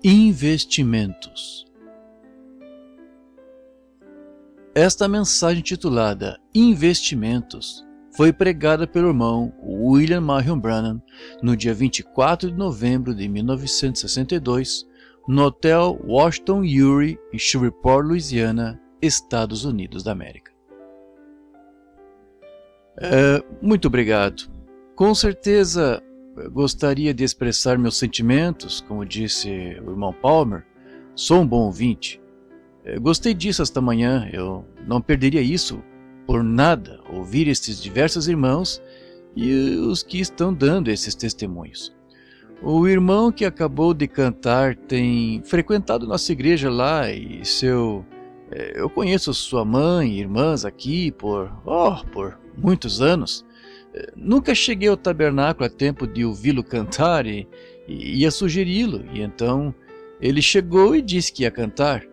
Investimentos. Esta mensagem titulada Investimentos foi pregada pelo irmão William Marion Branham no dia 24 de novembro de 1962 no Hotel Washington Ury em Shreveport, Louisiana, Estados Unidos da América. Muito obrigado. Com certeza gostaria de expressar meus sentimentos, como disse o irmão Palmer. Sou um bom ouvinte. Gostei disso esta manhã, eu não perderia isso por nada, ouvir estes diversos irmãos e os que estão dando esses testemunhos. O irmão que acabou de cantar tem frequentado nossa igreja lá e eu conheço sua mãe e irmãs aqui por muitos anos. Nunca cheguei ao tabernáculo a tempo de ouvi-lo cantar e ia sugeri-lo, e então ele chegou e disse que ia cantar.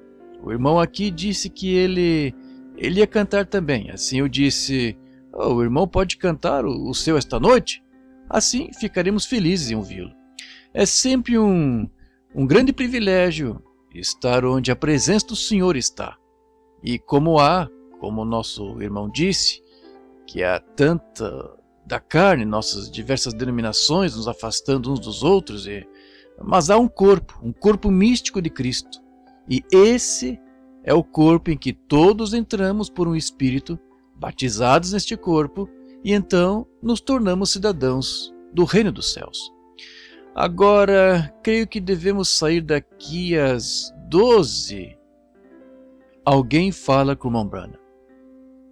O irmão aqui disse que ele ia cantar também. Assim eu disse: o irmão pode cantar o seu esta noite? Assim ficaremos felizes em ouvi-lo. É sempre um grande privilégio estar onde a presença do Senhor está. E como o nosso irmão disse, que há tanta da carne, nossas diversas denominações nos afastando uns dos outros, mas há um corpo místico de Cristo. E esse é o corpo em que todos entramos por um Espírito, batizados neste corpo, e então nos tornamos cidadãos do reino dos céus. Agora, creio que devemos sair daqui às 12. Alguém fala com o irmão Branham.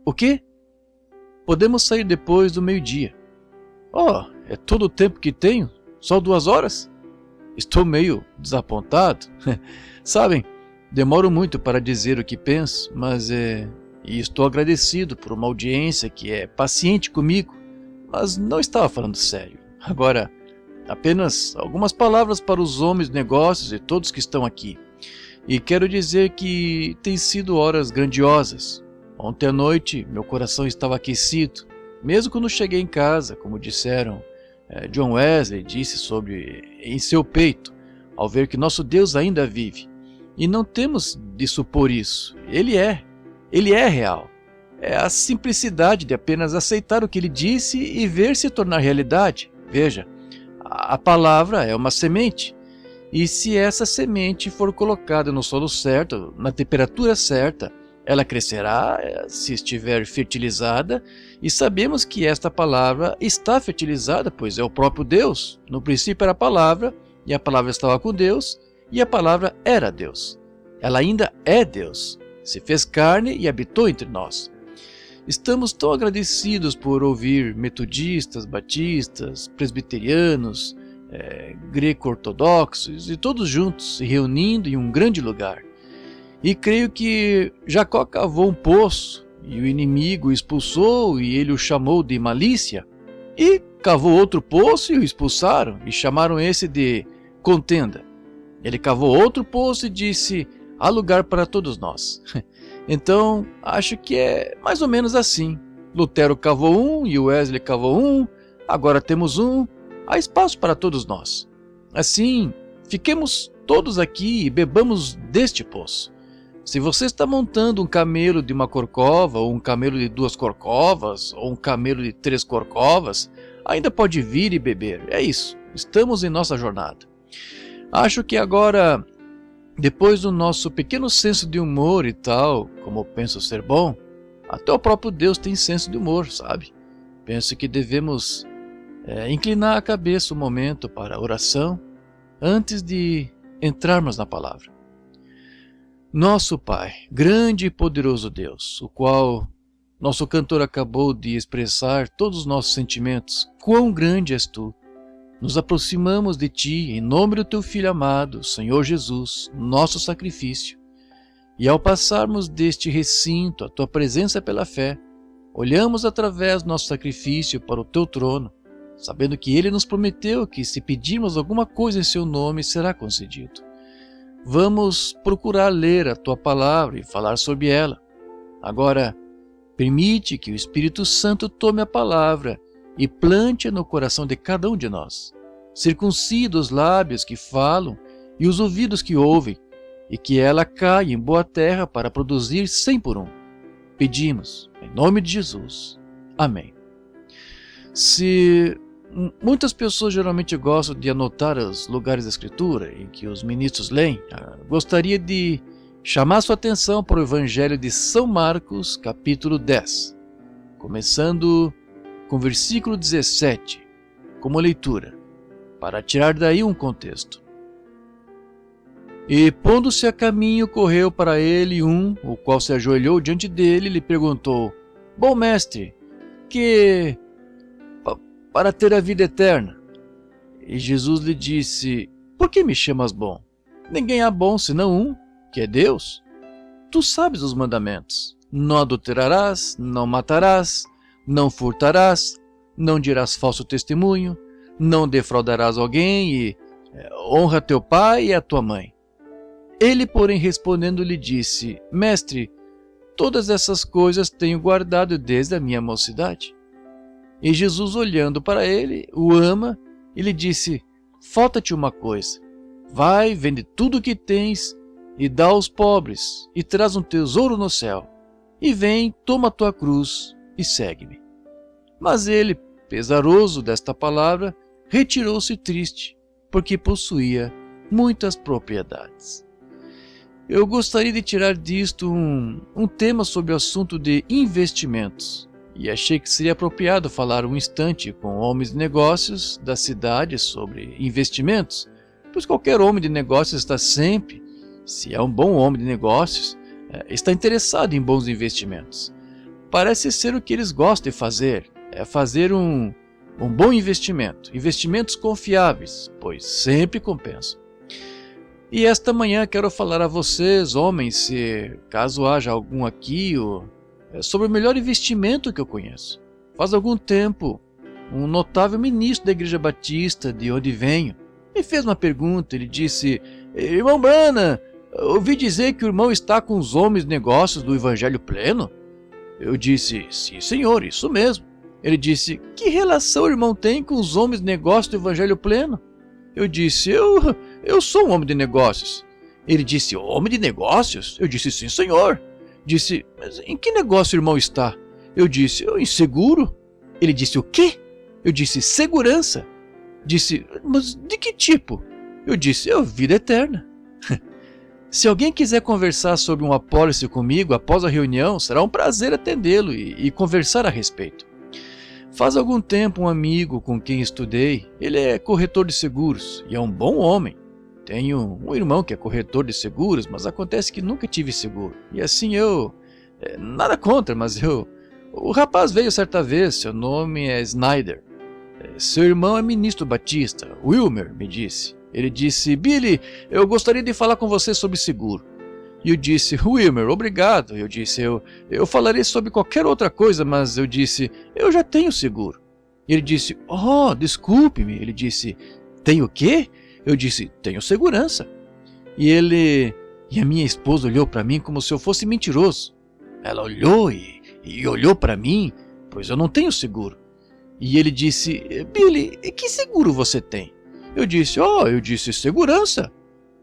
O quê? Podemos sair depois do meio-dia. É todo o tempo que tenho? Só 2 horas? Estou meio desapontado. Sabem, demoro muito para dizer o que penso, mas e estou agradecido por uma audiência que é paciente comigo, mas não estava falando sério. Agora, apenas algumas palavras para os homens de negócios e todos que estão aqui. E quero dizer que tem sido horas grandiosas. Ontem à noite, meu coração estava aquecido, mesmo quando cheguei em casa, como disseram. John Wesley disse em seu peito, ao ver que nosso Deus ainda vive. E não temos de supor isso. Ele é real. É a simplicidade de apenas aceitar o que ele disse e ver se tornar realidade. Veja, a palavra é uma semente. E se essa semente for colocada no solo certo, na temperatura certa, ela crescerá se estiver fertilizada, e sabemos que esta palavra está fertilizada, pois é o próprio Deus. No princípio era a palavra, e a palavra estava com Deus, e a palavra era Deus. Ela ainda é Deus, se fez carne e habitou entre nós. Estamos tão agradecidos por ouvir metodistas, batistas, presbiterianos, greco-ortodoxos, e todos juntos se reunindo em um grande lugar. E creio que Jacó cavou um poço, e o inimigo o expulsou, e ele o chamou de malícia. E cavou outro poço e o expulsaram, e chamaram esse de contenda. Ele cavou outro poço e disse: há lugar para todos nós. Então, acho que é mais ou menos assim. Lutero cavou um, e Wesley cavou um, agora temos um, há espaço para todos nós. Assim, fiquemos todos aqui e bebamos deste poço. Se você está montando um camelo de uma corcova, ou um camelo de 2 corcovas, ou um camelo de 3 corcovas, ainda pode vir e beber. É isso, estamos em nossa jornada. Acho que agora, depois do nosso pequeno senso de humor e tal, como eu penso ser bom, até o próprio Deus tem senso de humor, sabe? Penso que devemos inclinar a cabeça um momento para a oração, antes de entrarmos na palavra. Nosso Pai, grande e poderoso Deus, o qual nosso cantor acabou de expressar todos os nossos sentimentos, quão grande és Tu! Nos aproximamos de Ti em nome do Teu Filho amado, Senhor Jesus, nosso sacrifício. E ao passarmos deste recinto, a Tua presença pela fé, olhamos através do nosso sacrifício para o Teu trono, sabendo que Ele nos prometeu que se pedirmos alguma coisa em Seu nome, será concedido. Vamos procurar ler a Tua palavra e falar sobre ela. Agora, permite que o Espírito Santo tome a palavra e plante no coração de cada um de nós. Circuncida os lábios que falam e os ouvidos que ouvem, e que ela caia em boa terra para produzir 100 por um. Pedimos, em nome de Jesus. Amém. Se muitas pessoas geralmente gostam de anotar os lugares da Escritura em que os ministros leem, gostaria de chamar sua atenção para o Evangelho de São Marcos, capítulo 10, começando com o versículo 17, como leitura, para tirar daí um contexto. E, pondo-se a caminho, correu para ele o qual se ajoelhou diante dele e lhe perguntou: Bom mestre, que para ter a vida eterna? E Jesus lhe disse: Por que me chamas bom? Ninguém há bom senão um, que é Deus. Tu sabes os mandamentos: não adulterarás, não matarás, não furtarás, não dirás falso testemunho, não defraudarás alguém e honra teu pai e a tua mãe. Ele, porém, respondendo, lhe disse: Mestre, todas essas coisas tenho guardado desde a minha mocidade. E Jesus, olhando para ele, o ama e lhe disse: Falta-te uma coisa. Vai, vende tudo o que tens e dá aos pobres, e traz um tesouro no céu. E vem, toma a tua cruz e segue-me. Mas ele, pesaroso desta palavra, retirou-se triste, porque possuía muitas propriedades. Eu gostaria de tirar disto um tema sobre o assunto de investimentos, e achei que seria apropriado falar um instante com homens de negócios da cidade sobre investimentos, pois qualquer homem de negócios está sempre, se é um bom homem de negócios, está interessado em bons investimentos. Parece ser o que eles gostam de fazer, é fazer um bom investimento, investimentos confiáveis, pois sempre compensam. E esta manhã quero falar a vocês, homens, se caso haja algum aqui, sobre o melhor investimento que eu conheço. Faz algum tempo, um notável ministro da Igreja Batista, de onde venho, me fez uma pergunta. Ele disse: Irmão Branham, ouvi dizer que o irmão está com os homens de negócios do Evangelho Pleno? Eu disse: Sim, senhor, isso mesmo. Ele disse: Que relação o irmão tem com os homens de negócios do Evangelho Pleno? Eu disse: Eu sou um homem de negócios. Ele disse: Homem de negócios? Eu disse: Sim, senhor. Disse: Mas em que negócio o irmão está? Eu disse: Em seguro. Ele disse: O quê? Eu disse: Segurança. Disse: Mas de que tipo? Eu disse: Vida eterna. Se alguém quiser conversar sobre uma apólice comigo após a reunião, será um prazer atendê-lo e conversar a respeito. Faz algum tempo um amigo com quem estudei, ele é corretor de seguros e é um bom homem. Tenho um irmão que é corretor de seguros, mas acontece que nunca tive seguro. E assim nada contra, mas o rapaz veio certa vez, seu nome é Snyder. Seu irmão é ministro batista, Wilmer, me disse. Ele disse: Billy, eu gostaria de falar com você sobre seguro. E eu disse: Wilmer, obrigado. Eu disse: eu falarei sobre qualquer outra coisa, mas eu disse: eu já tenho seguro. E ele disse: Oh, desculpe-me. Ele disse: Tem o quê? Eu disse: Tenho segurança. E a minha esposa olhou para mim como se eu fosse mentiroso. Ela olhou e olhou para mim, pois eu não tenho seguro. E ele disse: Billy, que seguro você tem? Eu disse: segurança.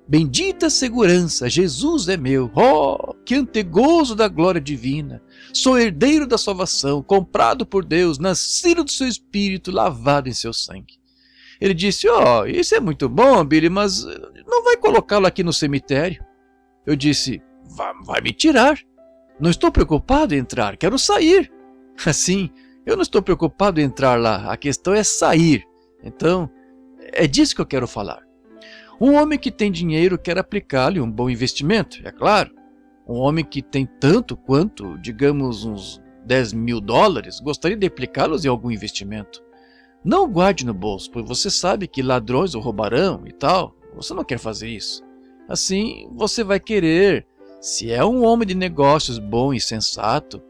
Bendita segurança, Jesus é meu. Oh, que antegozo da glória divina. Sou herdeiro da salvação, comprado por Deus, nascido do seu espírito, lavado em seu sangue. Ele disse: isso é muito bom, Billy, mas não vai colocá-lo aqui no cemitério? Eu disse: vai me tirar. Não estou preocupado em entrar, quero sair. Assim, eu não estou preocupado em entrar lá, a questão é sair. Então, é disso que eu quero falar. Um homem que tem dinheiro quer aplicá-lo em um bom investimento, é claro. Um homem que tem tanto quanto, digamos, uns 10 mil dólares, gostaria de aplicá-los em algum investimento. Não guarde no bolso, pois você sabe que ladrões o roubarão e tal. Você não quer fazer isso. Assim, você vai querer, se é um homem de negócios bom e sensato,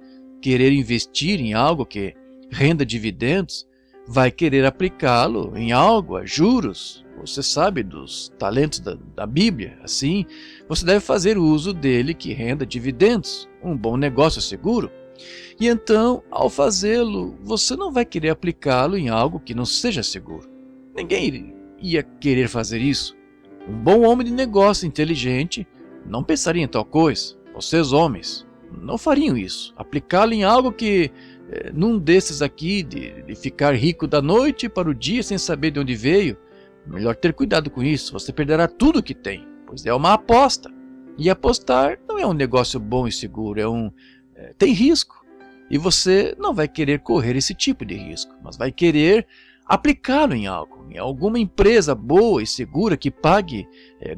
querer investir em algo que renda dividendos, vai querer aplicá-lo em algo a juros. Você sabe dos talentos da Bíblia. Assim, você deve fazer uso dele que renda dividendos, um bom negócio seguro. E então, ao fazê-lo, você não vai querer aplicá-lo em algo que não seja seguro. Ninguém ia querer fazer isso. Um bom homem de negócio inteligente não pensaria em tal coisa. Vocês, homens, não fariam isso. Aplicá-lo em algo que, num desses aqui, de ficar rico da noite para o dia sem saber de onde veio, melhor ter cuidado com isso. Você perderá tudo o que tem, pois é uma aposta. E apostar não é um negócio bom e seguro, tem risco. E você não vai querer correr esse tipo de risco, mas vai querer aplicá-lo em algo, em alguma empresa boa e segura que pague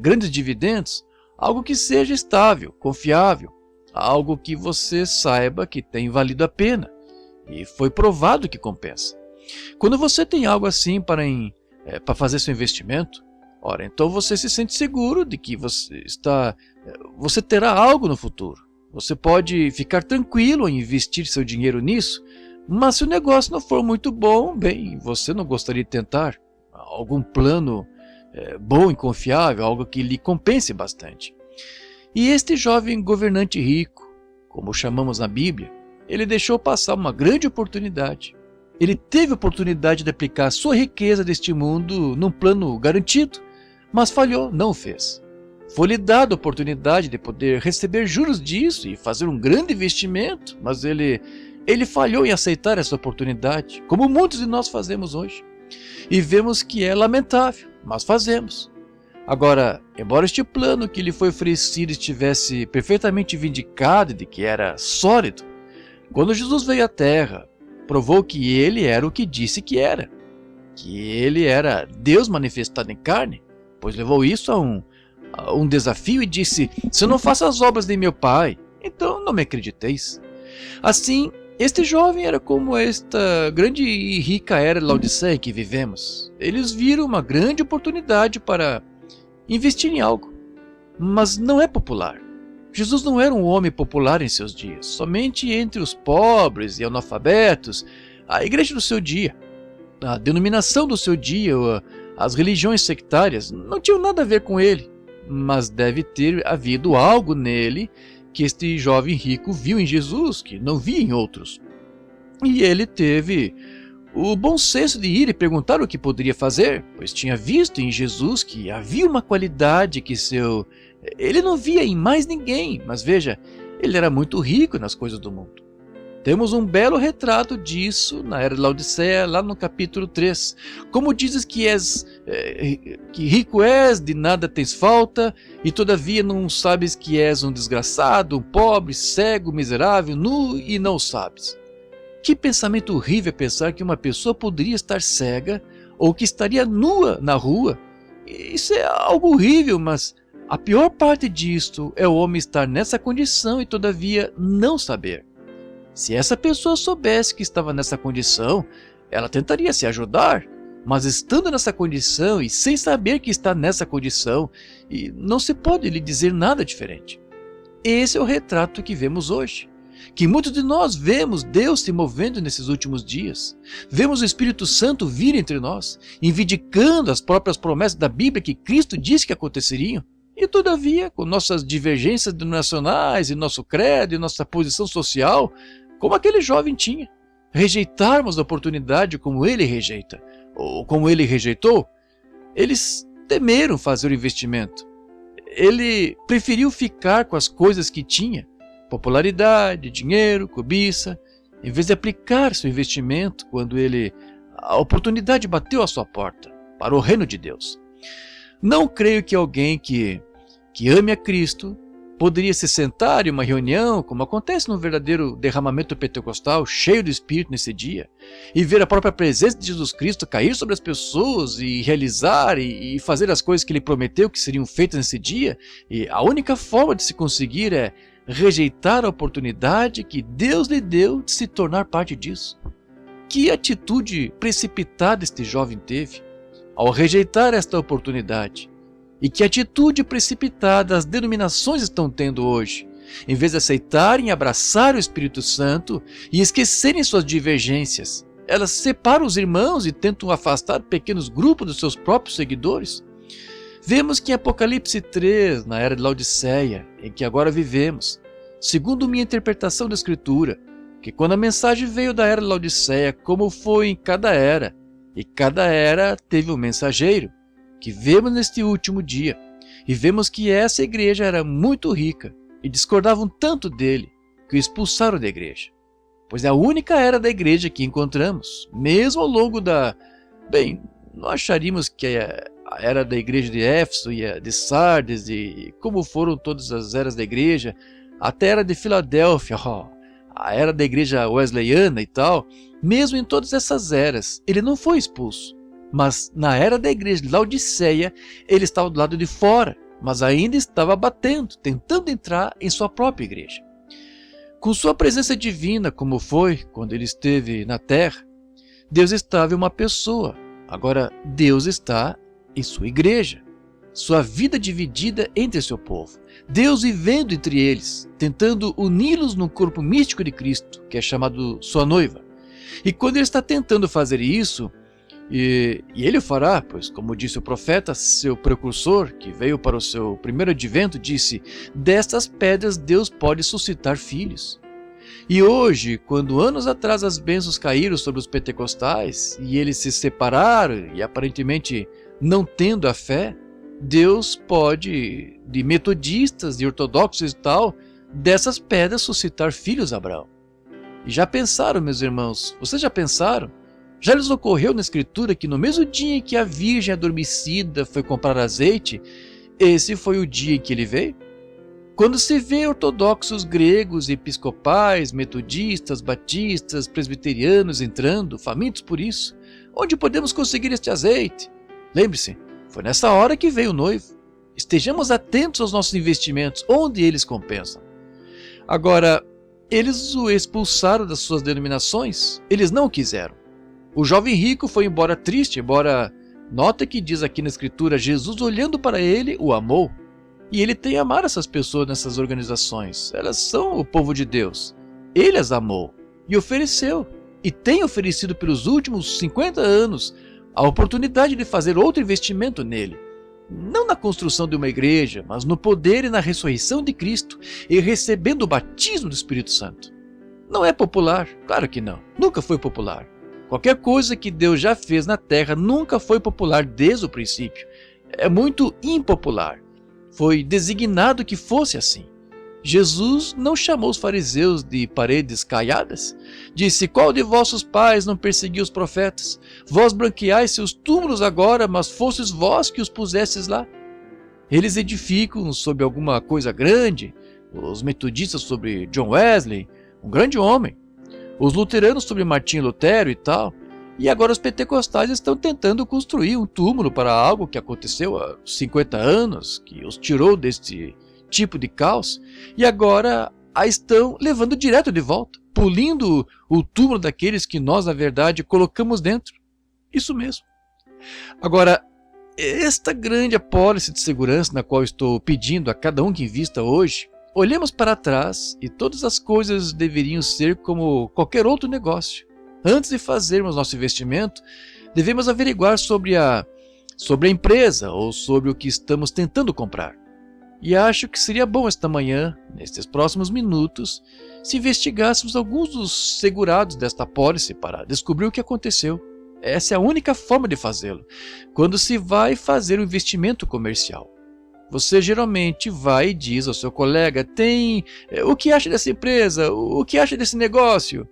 grandes dividendos, algo que seja estável, confiável, algo que você saiba que tem valido a pena e foi provado que compensa. Quando você tem algo assim para fazer seu investimento, ora, então você se sente seguro de que você terá algo no futuro. Você pode ficar tranquilo em investir seu dinheiro nisso, mas se o negócio não for muito bom, bem, você não gostaria de tentar algum plano bom e confiável, algo que lhe compense bastante. E este jovem governante rico, como chamamos na Bíblia, ele deixou passar uma grande oportunidade. Ele teve a oportunidade de aplicar a sua riqueza deste mundo num plano garantido, mas falhou, não o fez. Foi-lhe dada a oportunidade de poder receber juros disso e fazer um grande investimento, mas ele falhou em aceitar essa oportunidade, como muitos de nós fazemos hoje. E vemos que é lamentável, mas fazemos. Agora, embora este plano que lhe foi oferecido estivesse perfeitamente vindicado de que era sólido, quando Jesus veio à Terra, provou que ele era o que disse que era, que ele era Deus manifestado em carne, pois levou isso a um desafio e disse: se eu não faço as obras de meu Pai, então não me acrediteis. Assim, este jovem era como esta grande e rica era de Laodiceia em que vivemos. Eles viram uma grande oportunidade para investir em algo, mas não é popular. Jesus não era um homem popular em seus dias, somente entre os pobres e analfabetos. A igreja do seu dia, a denominação do seu dia, as religiões sectárias não tinham nada a ver com ele, mas deve ter havido algo nele que este jovem rico viu em Jesus, que não via em outros. E ele teve o bom senso de ir e perguntar o que poderia fazer, pois tinha visto em Jesus que havia uma qualidade que ele não via em mais ninguém, mas veja, ele era muito rico nas coisas do mundo. Temos um belo retrato disso na era de Laodiceia, lá no capítulo 3. Como dizes que rico és, de nada tens falta, e todavia não sabes que és um desgraçado, um pobre, cego, miserável, nu e não sabes. Que pensamento horrível é pensar que uma pessoa poderia estar cega ou que estaria nua na rua. Isso é algo horrível, mas a pior parte disto é o homem estar nessa condição e todavia não saber. Se essa pessoa soubesse que estava nessa condição, ela tentaria se ajudar, mas estando nessa condição e sem saber que está nessa condição, e não se pode lhe dizer nada diferente. Esse é o retrato que vemos hoje, que muitos de nós vemos Deus se movendo nesses últimos dias. Vemos o Espírito Santo vir entre nós, vindicando as próprias promessas da Bíblia que Cristo disse que aconteceriam. E todavia, com nossas divergências denominacionais e nosso credo e nossa posição social, como aquele jovem tinha, rejeitarmos a oportunidade como ele rejeita, ou como ele rejeitou, eles temeram fazer o investimento. Ele preferiu ficar com as coisas que tinha, popularidade, dinheiro, cobiça, em vez de aplicar seu investimento quando a oportunidade bateu à sua porta, para o reino de Deus. Não creio que alguém que ame a Cristo poderia se sentar em uma reunião, como acontece num verdadeiro derramamento pentecostal, cheio do Espírito nesse dia, e ver a própria presença de Jesus Cristo cair sobre as pessoas e realizar e fazer as coisas que ele prometeu que seriam feitas nesse dia. E a única forma de se conseguir é rejeitar a oportunidade que Deus lhe deu de se tornar parte disso. Que atitude precipitada este jovem teve ao rejeitar esta oportunidade. E que atitude precipitada as denominações estão tendo hoje, em vez de aceitarem e abraçar o Espírito Santo e esquecerem suas divergências. Elas separam os irmãos e tentam afastar pequenos grupos dos seus próprios seguidores. Vemos que em Apocalipse 3, na era de Laodiceia, em que agora vivemos, segundo minha interpretação da Escritura, que quando a mensagem veio da era de Laodiceia, como foi em cada era, e cada era teve um mensageiro, que vemos neste último dia, e vemos que essa igreja era muito rica, e discordavam tanto dele, que o expulsaram da igreja. Pois é a única era da igreja que encontramos, mesmo ao longo da... Bem, não acharíamos que a era da igreja de Éfeso e a de Sardes, e como foram todas as eras da igreja, até a era de Filadélfia, a era da igreja wesleyana e tal, mesmo em todas essas eras, ele não foi expulso. Mas na era da igreja de Laodiceia, ele estava do lado de fora, mas ainda estava batendo, tentando entrar em sua própria igreja. Com sua presença divina, como foi quando ele esteve na terra, Deus estava em uma pessoa. Agora Deus está em sua igreja, sua vida dividida entre seu povo. Deus vivendo entre eles, tentando uni-los no corpo místico de Cristo, que é chamado sua noiva. E quando ele está tentando fazer isso, e ele o fará, pois como disse o profeta, seu precursor, que veio para o seu primeiro advento, disse: destas pedras Deus pode suscitar filhos. E hoje, quando anos atrás as bênçãos caíram sobre os pentecostais, e eles se separaram, e aparentemente não tendo a fé, Deus pode, de metodistas, de ortodoxos e tal, dessas pedras suscitar filhos a Abraão. E já pensaram, meus irmãos, vocês já pensaram? Já lhes ocorreu na Escritura que no mesmo dia em que a virgem adormecida foi comprar azeite, esse foi o dia em que ele veio? Quando se vê ortodoxos gregos, episcopais, metodistas, batistas, presbiterianos entrando, famintos por isso, onde podemos conseguir este azeite? Lembre-se, foi nessa hora que veio o noivo. Estejamos atentos aos nossos investimentos, onde eles compensam. Agora, eles o expulsaram das suas denominações? Eles não o quiseram. O jovem rico foi embora triste, embora, nota que diz aqui na Escritura, Jesus olhando para ele, o amou. E ele tem amado essas pessoas nessas organizações. Elas são o povo de Deus. Ele as amou e ofereceu. E tem oferecido pelos últimos 50 anos a oportunidade de fazer outro investimento nele. Não na construção de uma igreja, mas no poder e na ressurreição de Cristo e recebendo o batismo do Espírito Santo. Não é popular? Claro que não. Nunca foi popular. Qualquer coisa que Deus já fez na terra nunca foi popular desde o princípio. É muito impopular. Foi designado que fosse assim. Jesus não chamou os fariseus de paredes caiadas. Disse: qual de vossos pais não perseguiu os profetas? Vós branqueais seus túmulos agora, mas fostes vós que os pusestes lá. Eles edificam sobre alguma coisa grande. Os metodistas sobre John Wesley, um grande homem. Os luteranos sobre Martinho Lutero e tal. E agora os pentecostais estão tentando construir um túmulo para algo que aconteceu há 50 anos, que os tirou deste tipo de caos, e agora a estão levando direto de volta, polindo o túmulo daqueles que nós, na verdade, colocamos dentro. Isso mesmo. Agora, esta grande apólice de segurança na qual estou pedindo a cada um que invista hoje, olhemos para trás e todas as coisas deveriam ser como qualquer outro negócio. Antes de fazermos nosso investimento, devemos averiguar sobre a empresa ou sobre o que estamos tentando comprar. E acho que seria bom esta manhã, nestes próximos minutos, se investigássemos alguns dos segurados desta apólice para descobrir o que aconteceu. Essa é a única forma de fazê-lo, quando se vai fazer um investimento comercial. Você geralmente vai e diz ao seu colega: o que acha dessa empresa? O que acha desse negócio?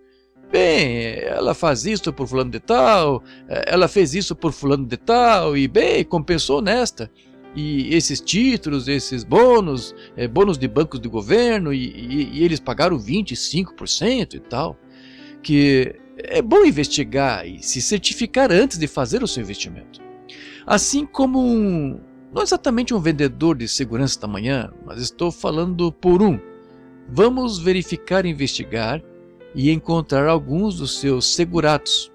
Bem, ela faz isso por fulano de tal, ela fez isso por fulano de tal, e bem, compensou nesta. E esses títulos, esses bônus, bônus de bancos de governo, e eles pagaram 25% e tal. Que é bom investigar e se certificar antes de fazer o seu investimento. Assim como não exatamente um vendedor de segurança da manhã, mas estou falando por um. Vamos verificar e investigar e encontrar alguns dos seus segurados.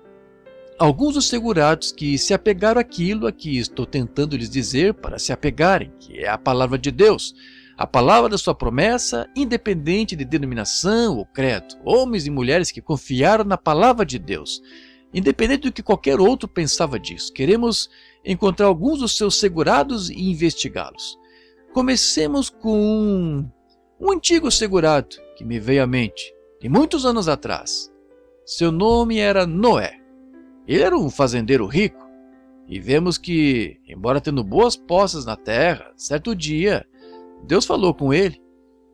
Alguns dos segurados que se apegaram àquilo a que estou tentando lhes dizer para se apegarem, que é a palavra de Deus, a palavra da sua promessa, independente de denominação ou credo, homens e mulheres que confiaram na palavra de Deus, independente do que qualquer outro pensava disso. Queremos encontrar alguns dos seus segurados e investigá-los. Comecemos com um antigo segurado que me veio à mente, de muitos anos atrás. Seu nome era Noé. Ele era um fazendeiro rico. E vemos que, embora tendo boas posses na terra, certo dia, Deus falou com ele.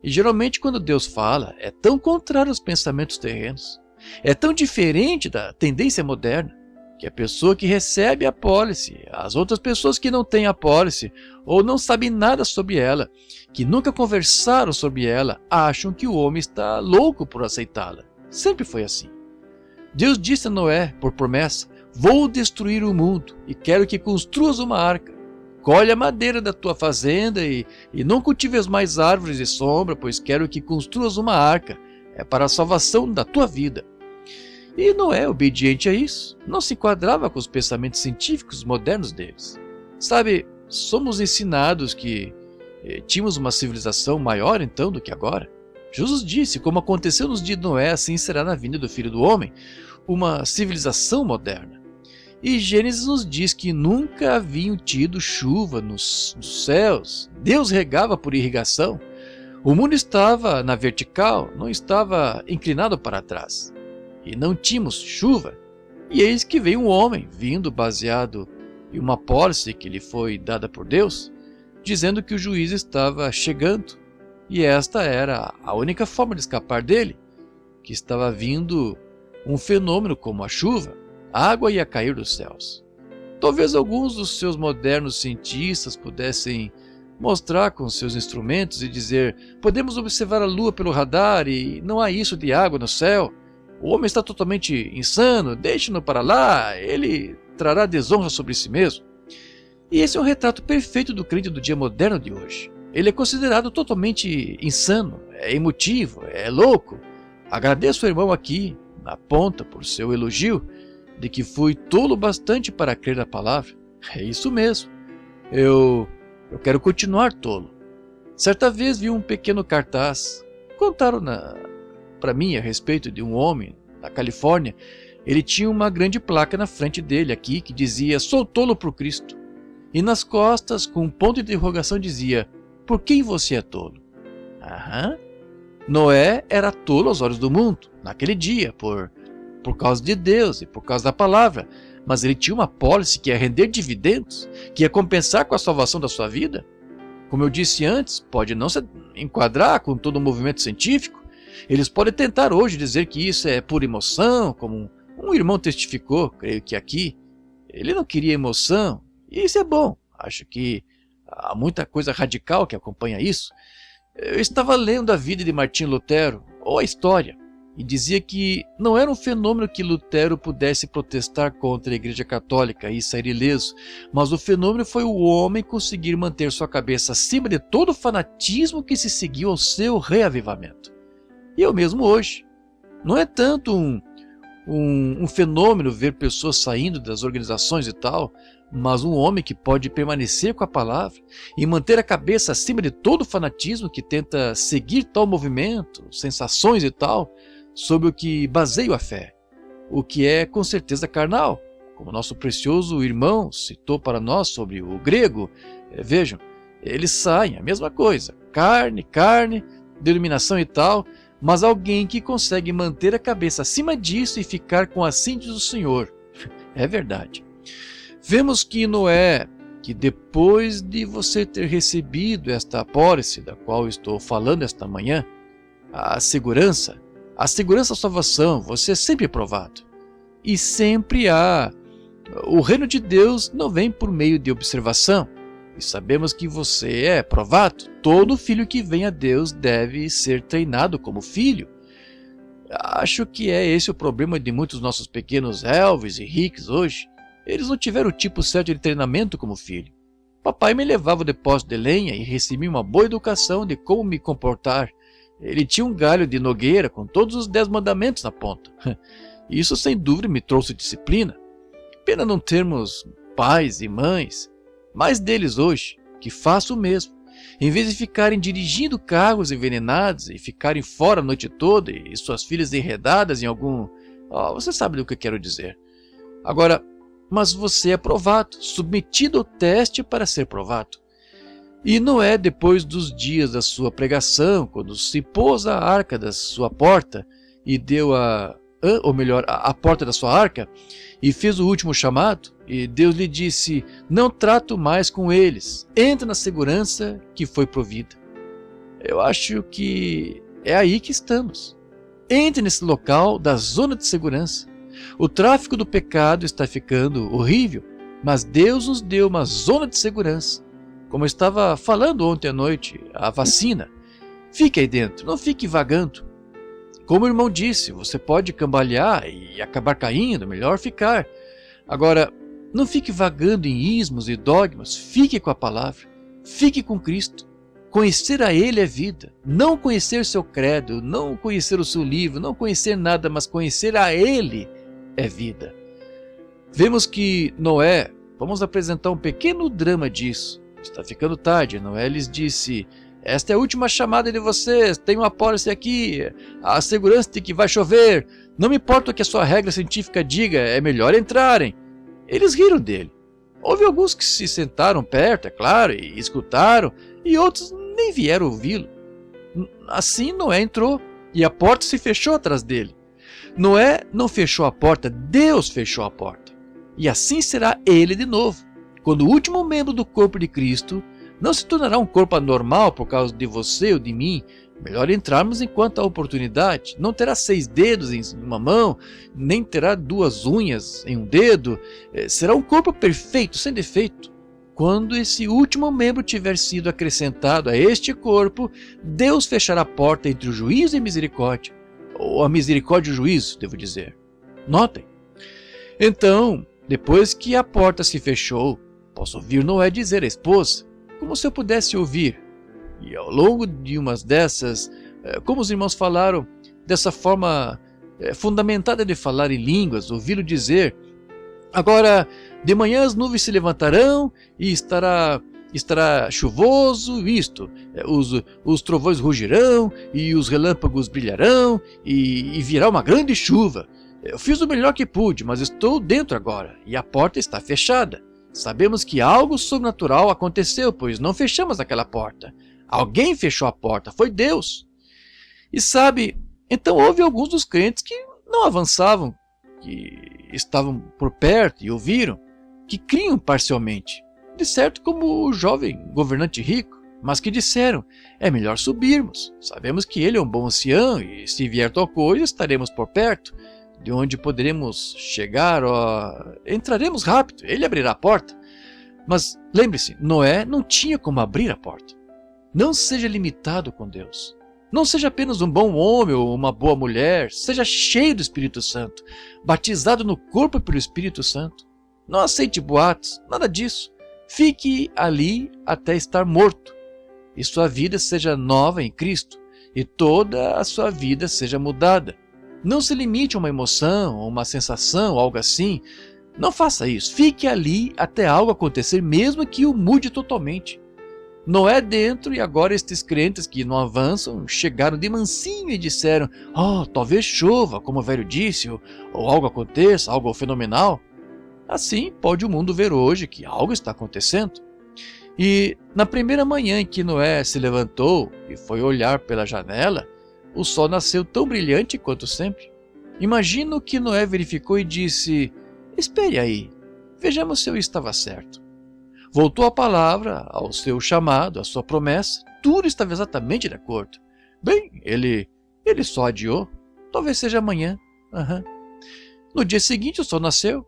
E geralmente quando Deus fala, é tão contrário aos pensamentos terrenos. É tão diferente da tendência moderna, que a pessoa que recebe a pólice, as outras pessoas que não têm a pólice, ou não sabem nada sobre ela, que nunca conversaram sobre ela, acham que o homem está louco por aceitá-la. Sempre foi assim. Deus disse a Noé, por promessa, vou destruir o mundo e quero que construas uma arca. Colhe a madeira da tua fazenda e não cultives mais árvores de sombra, pois quero que construas uma arca. É para a salvação da tua vida. E Noé, obediente a isso, não se enquadrava com os pensamentos científicos modernos deles. Sabe, somos ensinados que tínhamos uma civilização maior então do que agora. Jesus disse, como aconteceu nos dias de Noé, assim será na vinda do Filho do Homem, uma civilização moderna. E Gênesis nos diz que nunca haviam tido chuva nos céus. Deus regava por irrigação. O mundo estava na vertical, não estava inclinado para trás. E não tínhamos chuva. E eis que veio um homem, vindo baseado em uma pólice que lhe foi dada por Deus, dizendo que o juízo estava chegando. E esta era a única forma de escapar dele, que estava vindo um fenômeno como a chuva, a água ia cair dos céus. Talvez alguns dos seus modernos cientistas pudessem mostrar com seus instrumentos e dizer: podemos observar a lua pelo radar e não há isso de água no céu. O homem está totalmente insano, deixe-no para lá, ele trará desonra sobre si mesmo. E esse é um retrato perfeito do crente do dia moderno de hoje. Ele é considerado totalmente insano, é emotivo, é louco. Agradeço ao irmão aqui, na ponta, por seu elogio, de que fui tolo bastante para crer na palavra. É isso mesmo. Eu quero continuar tolo. Certa vez vi um pequeno cartaz. Contaram para mim a respeito de um homem na Califórnia. Ele tinha uma grande placa na frente dele aqui que dizia: sou tolo por Cristo. E nas costas, com um ponto de interrogação, dizia: por quem você é tolo? Aham. Noé era tolo aos olhos do mundo, naquele dia, por causa de Deus e por causa da palavra. Mas ele tinha uma pólice que ia render dividendos, que ia compensar com a salvação da sua vida. Como eu disse antes, pode não se enquadrar com todo o movimento científico. Eles podem tentar hoje dizer que isso é pura emoção, como um irmão testificou, creio que aqui. Ele não queria emoção, e isso é bom. Acho que há muita coisa radical que acompanha isso. Eu estava lendo a vida de Martinho Lutero, ou a história, e dizia que não era um fenômeno que Lutero pudesse protestar contra a Igreja Católica e sair ileso, mas o fenômeno foi o homem conseguir manter sua cabeça acima de todo o fanatismo que se seguiu ao seu reavivamento. E eu mesmo hoje. Não é tanto um fenômeno ver pessoas saindo das organizações e tal, mas um homem que pode permanecer com a palavra e manter a cabeça acima de todo o fanatismo que tenta seguir tal movimento, sensações e tal, sobre o que baseia a fé, o que é com certeza carnal, como nosso precioso irmão citou para nós sobre o grego. Vejam, eles saem, a mesma coisa, carne, denominação e tal, mas alguém que consegue manter a cabeça acima disso e ficar com a síntese do Senhor. É verdade. Vemos que Noé, que depois de você ter recebido esta pólice da qual estou falando esta manhã, a segurança da salvação, você é sempre provado. E sempre há. O reino de Deus não vem por meio de observação. E sabemos que você é provado. Todo filho que vem a Deus deve ser treinado como filho. Acho que é esse o problema de muitos nossos pequenos Elvis e Ricks hoje. Eles não tiveram o tipo certo de treinamento como filho. Papai me levava ao depósito de lenha e recebi uma boa educação de como me comportar. Ele tinha um galho de nogueira com todos os 10 mandamentos na ponta. Isso sem dúvida me trouxe disciplina. Pena não termos pais e mães, mais deles hoje, que façam o mesmo. Em vez de ficarem dirigindo carros envenenados e ficarem fora a noite toda e suas filhas enredadas em algum... você sabe do que eu quero dizer. Agora, mas você é provado, submetido ao teste para ser provado. E Noé, depois dos dias da sua pregação, quando se pôs a arca da sua porta e deu a porta da sua arca e fez o último chamado, e Deus lhe disse: não trato mais com eles, entra na segurança que foi provida. Eu acho que é aí que estamos. Entre nesse local da zona de segurança. O tráfico do pecado está ficando horrível, mas Deus nos deu uma zona de segurança. Como eu estava falando ontem à noite, a vacina. Fique aí dentro, não fique vagando. Como o irmão disse, você pode cambalear e acabar caindo, melhor ficar. Agora, não fique vagando em ismos e dogmas, fique com a palavra, fique com Cristo. Conhecer a Ele é vida, não conhecer seu credo, não conhecer o seu livro, não conhecer nada, mas conhecer a Ele é vida. Vemos que Noé, vamos apresentar um pequeno drama disso. Está ficando tarde, Noé lhes disse: esta é a última chamada de vocês, tenho uma pólice aqui, a segurança de que vai chover, não me importa o que a sua regra científica diga, é melhor entrarem. Eles riram dele. Houve alguns que se sentaram perto, é claro, e escutaram, e outros nem vieram ouvi-lo. Assim Noé entrou, e a porta se fechou atrás dele. Noé não fechou a porta, Deus fechou a porta. E assim será ele de novo. Quando o último membro do corpo de Cristo não se tornará um corpo anormal por causa de você ou de mim. Melhor entrarmos enquanto há oportunidade. Não terá 6 dedos em uma mão, nem terá 2 unhas em um dedo. Será um corpo perfeito, sem defeito. Quando esse último membro tiver sido acrescentado a este corpo, Deus fechará a porta entre o juízo e a misericórdia. Ou a misericórdia e o juízo, devo dizer. Notem. Então, depois que a porta se fechou, posso ouvir Noé dizer à esposa, como se eu pudesse ouvir. E ao longo de umas dessas, como os irmãos falaram, dessa forma fundamentada de falar em línguas, ouvi-lo dizer: agora, de manhã as nuvens se levantarão e estará chuvoso, os trovões rugirão e os relâmpagos brilharão e virá uma grande chuva. Eu fiz o melhor que pude, mas estou dentro agora e a porta está fechada. Sabemos que algo sobrenatural aconteceu, pois não fechamos aquela porta. Alguém fechou a porta, foi Deus. E sabe, então houve alguns dos crentes que não avançavam, que estavam por perto e ouviram, que criam parcialmente. De certo, como o jovem governante rico, mas que disseram: é melhor subirmos. Sabemos que ele é um bom ancião e se vier tal coisa estaremos por perto. De onde poderemos chegar, entraremos rápido, ele abrirá a porta. Mas lembre-se, Noé não tinha como abrir a porta. Não seja limitado com Deus. Não seja apenas um bom homem ou uma boa mulher, seja cheio do Espírito Santo, batizado no corpo pelo Espírito Santo. Não aceite boatos, nada disso. Fique ali até estar morto, e sua vida seja nova em Cristo, e toda a sua vida seja mudada. Não se limite a uma emoção, a uma sensação, algo assim. Não faça isso. Fique ali até algo acontecer, mesmo que o mude totalmente. Noé dentro, e agora estes crentes que não avançam chegaram de mansinho e disseram: talvez chova, como o velho disse, ou algo aconteça, algo fenomenal. Assim pode o mundo ver hoje que algo está acontecendo. E na primeira manhã em que Noé se levantou e foi olhar pela janela, o sol nasceu tão brilhante quanto sempre. Imagino que Noé verificou e disse: espere aí, vejamos se eu estava certo. Voltou a palavra ao seu chamado, à sua promessa, tudo estava exatamente de acordo. Bem, ele só adiou, talvez seja amanhã. No dia seguinte o sol nasceu.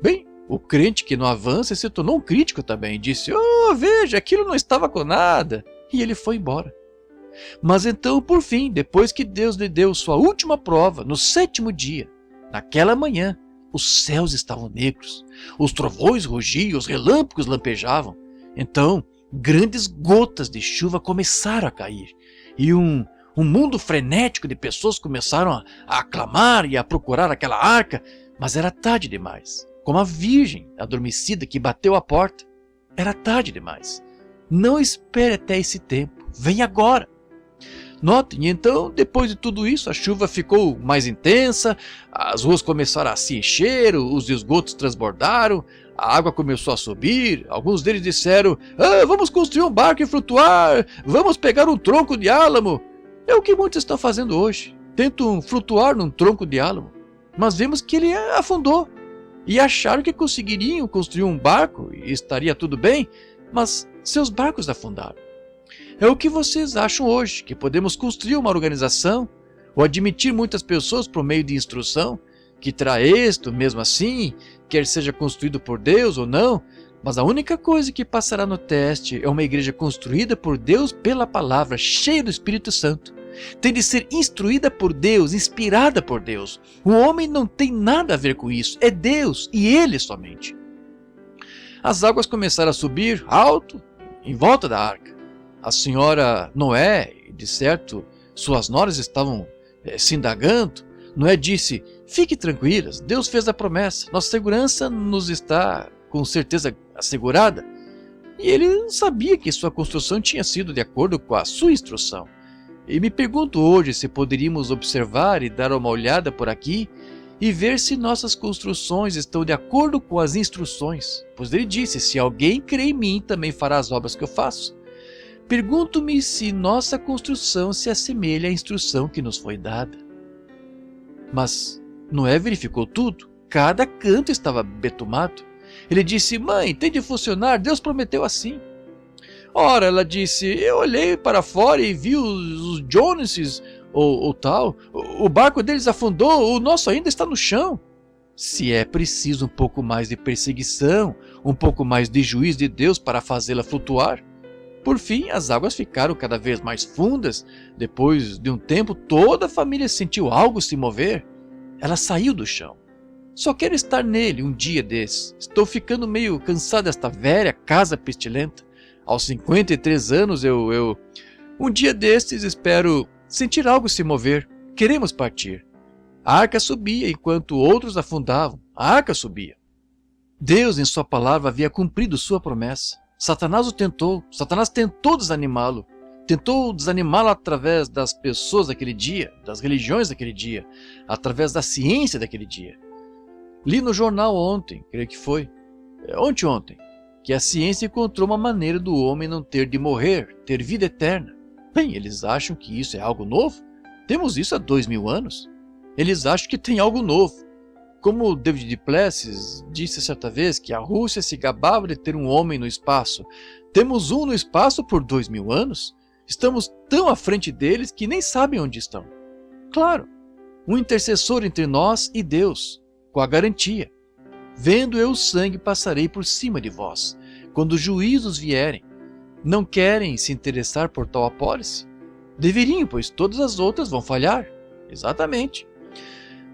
Bem, o crente que não avança se tornou um crítico também, disse: veja, aquilo não estava com nada, e ele foi embora. Mas então, por fim, depois que Deus lhe deu sua última prova, no 7º dia, naquela manhã, os céus estavam negros, os trovões rugiam, os relâmpagos lampejavam. Então, grandes gotas de chuva começaram a cair, e um mundo frenético de pessoas começaram a aclamar e a procurar aquela arca, mas era tarde demais, como a virgem adormecida que bateu à porta. Era tarde demais. Não espere até esse tempo, vem agora. Notem, então, depois de tudo isso, a chuva ficou mais intensa, as ruas começaram a se encher, os esgotos transbordaram, a água começou a subir. Alguns deles disseram: vamos construir um barco e flutuar, vamos pegar um tronco de álamo. É o que muitos estão fazendo hoje, tentam flutuar num tronco de álamo, mas vemos que ele afundou. e acharam que conseguiriam construir um barco e estaria tudo bem, mas seus barcos afundaram. É o que vocês acham hoje, que podemos construir uma organização ou admitir muitas pessoas por meio de instrução, que terá êxito mesmo assim, quer seja construído por Deus ou não, mas a única coisa que passará no teste é uma igreja construída por Deus pela palavra, cheia do Espírito Santo. Tem de ser instruída por Deus, inspirada por Deus. O homem não tem nada a ver com isso, é Deus e Ele somente. As águas começaram a subir alto em volta da arca. A senhora Noé, de certo, suas noras estavam se indagando. Noé disse: fique tranquilas, Deus fez a promessa, nossa segurança nos está com certeza assegurada. E ele sabia que sua construção tinha sido de acordo com a sua instrução. E me pergunto hoje se poderíamos observar e dar uma olhada por aqui e ver se nossas construções estão de acordo com as instruções. Pois ele disse: se alguém crê em mim, também fará as obras que eu faço. Pergunto-me se nossa construção se assemelha à instrução que nos foi dada. Mas Noé verificou tudo, cada canto estava betumado. Ele disse: mãe, tem de funcionar, Deus prometeu assim. Ora, ela disse: eu olhei para fora e vi os Joneses ou tal, o barco deles afundou, o nosso ainda está no chão. Se é preciso um pouco mais de perseguição, um pouco mais de juízo de Deus para fazê-la flutuar. Por fim, as águas ficaram cada vez mais fundas. Depois de um tempo, toda a família sentiu algo se mover. Ela saiu do chão. Só quero estar nele um dia desses. Estou ficando meio cansado desta velha casa pestilenta. Aos 53 anos, um dia destes espero sentir algo se mover. Queremos partir. A arca subia enquanto outros afundavam. A arca subia. Deus, em sua palavra, havia cumprido sua promessa. Satanás o tentou. Satanás tentou desanimá-lo. Tentou desanimá-lo através das pessoas daquele dia, das religiões daquele dia, através da ciência daquele dia. Li no jornal ontem, creio que foi, ontem, que a ciência encontrou uma maneira do homem não ter de morrer, ter vida eterna. Bem, eles acham que isso é algo novo? Temos isso há 2000 anos. Eles acham que tem algo novo. Como David Duplessis disse certa vez que a Rússia se gabava de ter um homem no espaço. Temos um no espaço por 2000 anos? Estamos tão à frente deles que nem sabem onde estão. Claro, um intercessor entre nós e Deus, com a garantia: vendo eu o sangue, passarei por cima de vós, quando os juízos vierem. Não querem se interessar por tal apólice? Deveriam, pois todas as outras vão falhar. Exatamente.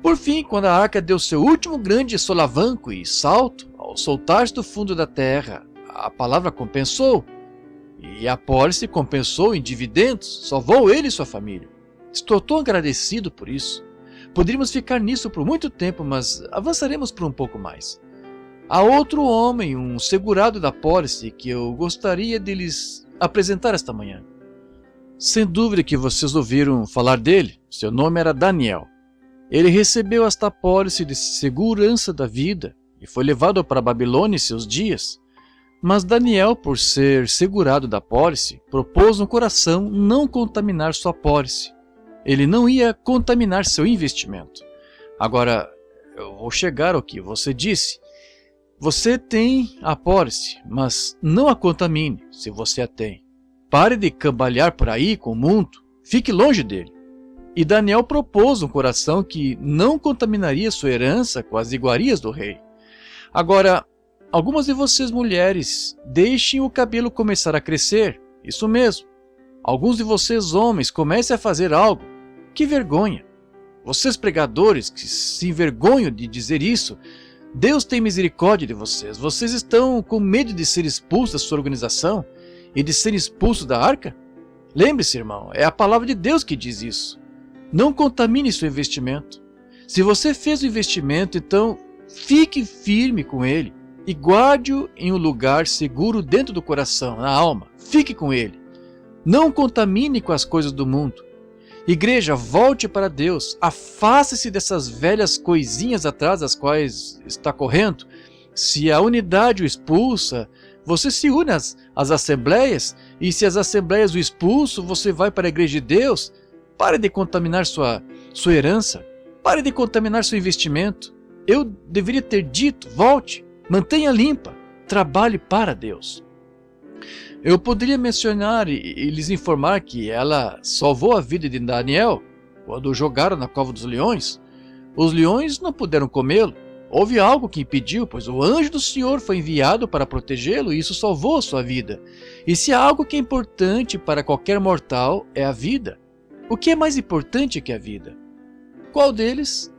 Por fim, quando a arca deu seu último grande solavanco e salto, ao soltar-se do fundo da terra, a palavra compensou, e a apólice compensou em dividendos, salvou ele e sua família. Estou tão agradecido por isso. Poderíamos ficar nisso por muito tempo, mas avançaremos por um pouco mais. Há outro homem, um segurado da apólice, que eu gostaria de lhes apresentar esta manhã. Sem dúvida que vocês ouviram falar dele. Seu nome era Daniel. Ele recebeu esta apólice de segurança da vida e foi levado para a Babilônia em seus dias. Mas Daniel, por ser segurado da apólice, propôs no coração não contaminar sua apólice. Ele não ia contaminar seu investimento. Agora, eu vou chegar ao que você disse. Você tem a apólice, mas não a contamine, se você a tem. Pare de cambalear por aí com o mundo, fique longe dele. E Daniel propôs um coração que não contaminaria sua herança com as iguarias do rei. Agora, algumas de vocês mulheres, deixem o cabelo começar a crescer, isso mesmo. Alguns de vocês homens, comecem a fazer algo. Que vergonha! Vocês pregadores que se envergonham de dizer isso, Deus tem misericórdia de vocês. Vocês estão com medo de ser expulsos da sua organização e de ser expulsos da arca? Lembre-se, irmão, é a palavra de Deus que diz isso. Não contamine seu investimento. Se você fez o investimento, então fique firme com ele e guarde-o em um lugar seguro dentro do coração, na alma. Fique com ele. Não contamine com as coisas do mundo. Igreja, volte para Deus. Afaste-se dessas velhas coisinhas atrás das quais está correndo. Se a unidade o expulsa, você se une às assembleias, e se as assembleias o expulsam, você vai para a igreja de Deus. Pare de contaminar sua herança. Pare de contaminar seu investimento. Eu deveria ter dito: volte, mantenha limpa, trabalhe para Deus. Eu poderia mencionar e lhes informar que ela salvou a vida de Daniel quando o jogaram na cova dos leões. Os leões não puderam comê-lo. Houve algo que impediu, pois o anjo do Senhor foi enviado para protegê-lo e isso salvou sua vida. E se há algo que é importante para qualquer mortal, é a vida. O que é mais importante que a vida? Qual deles?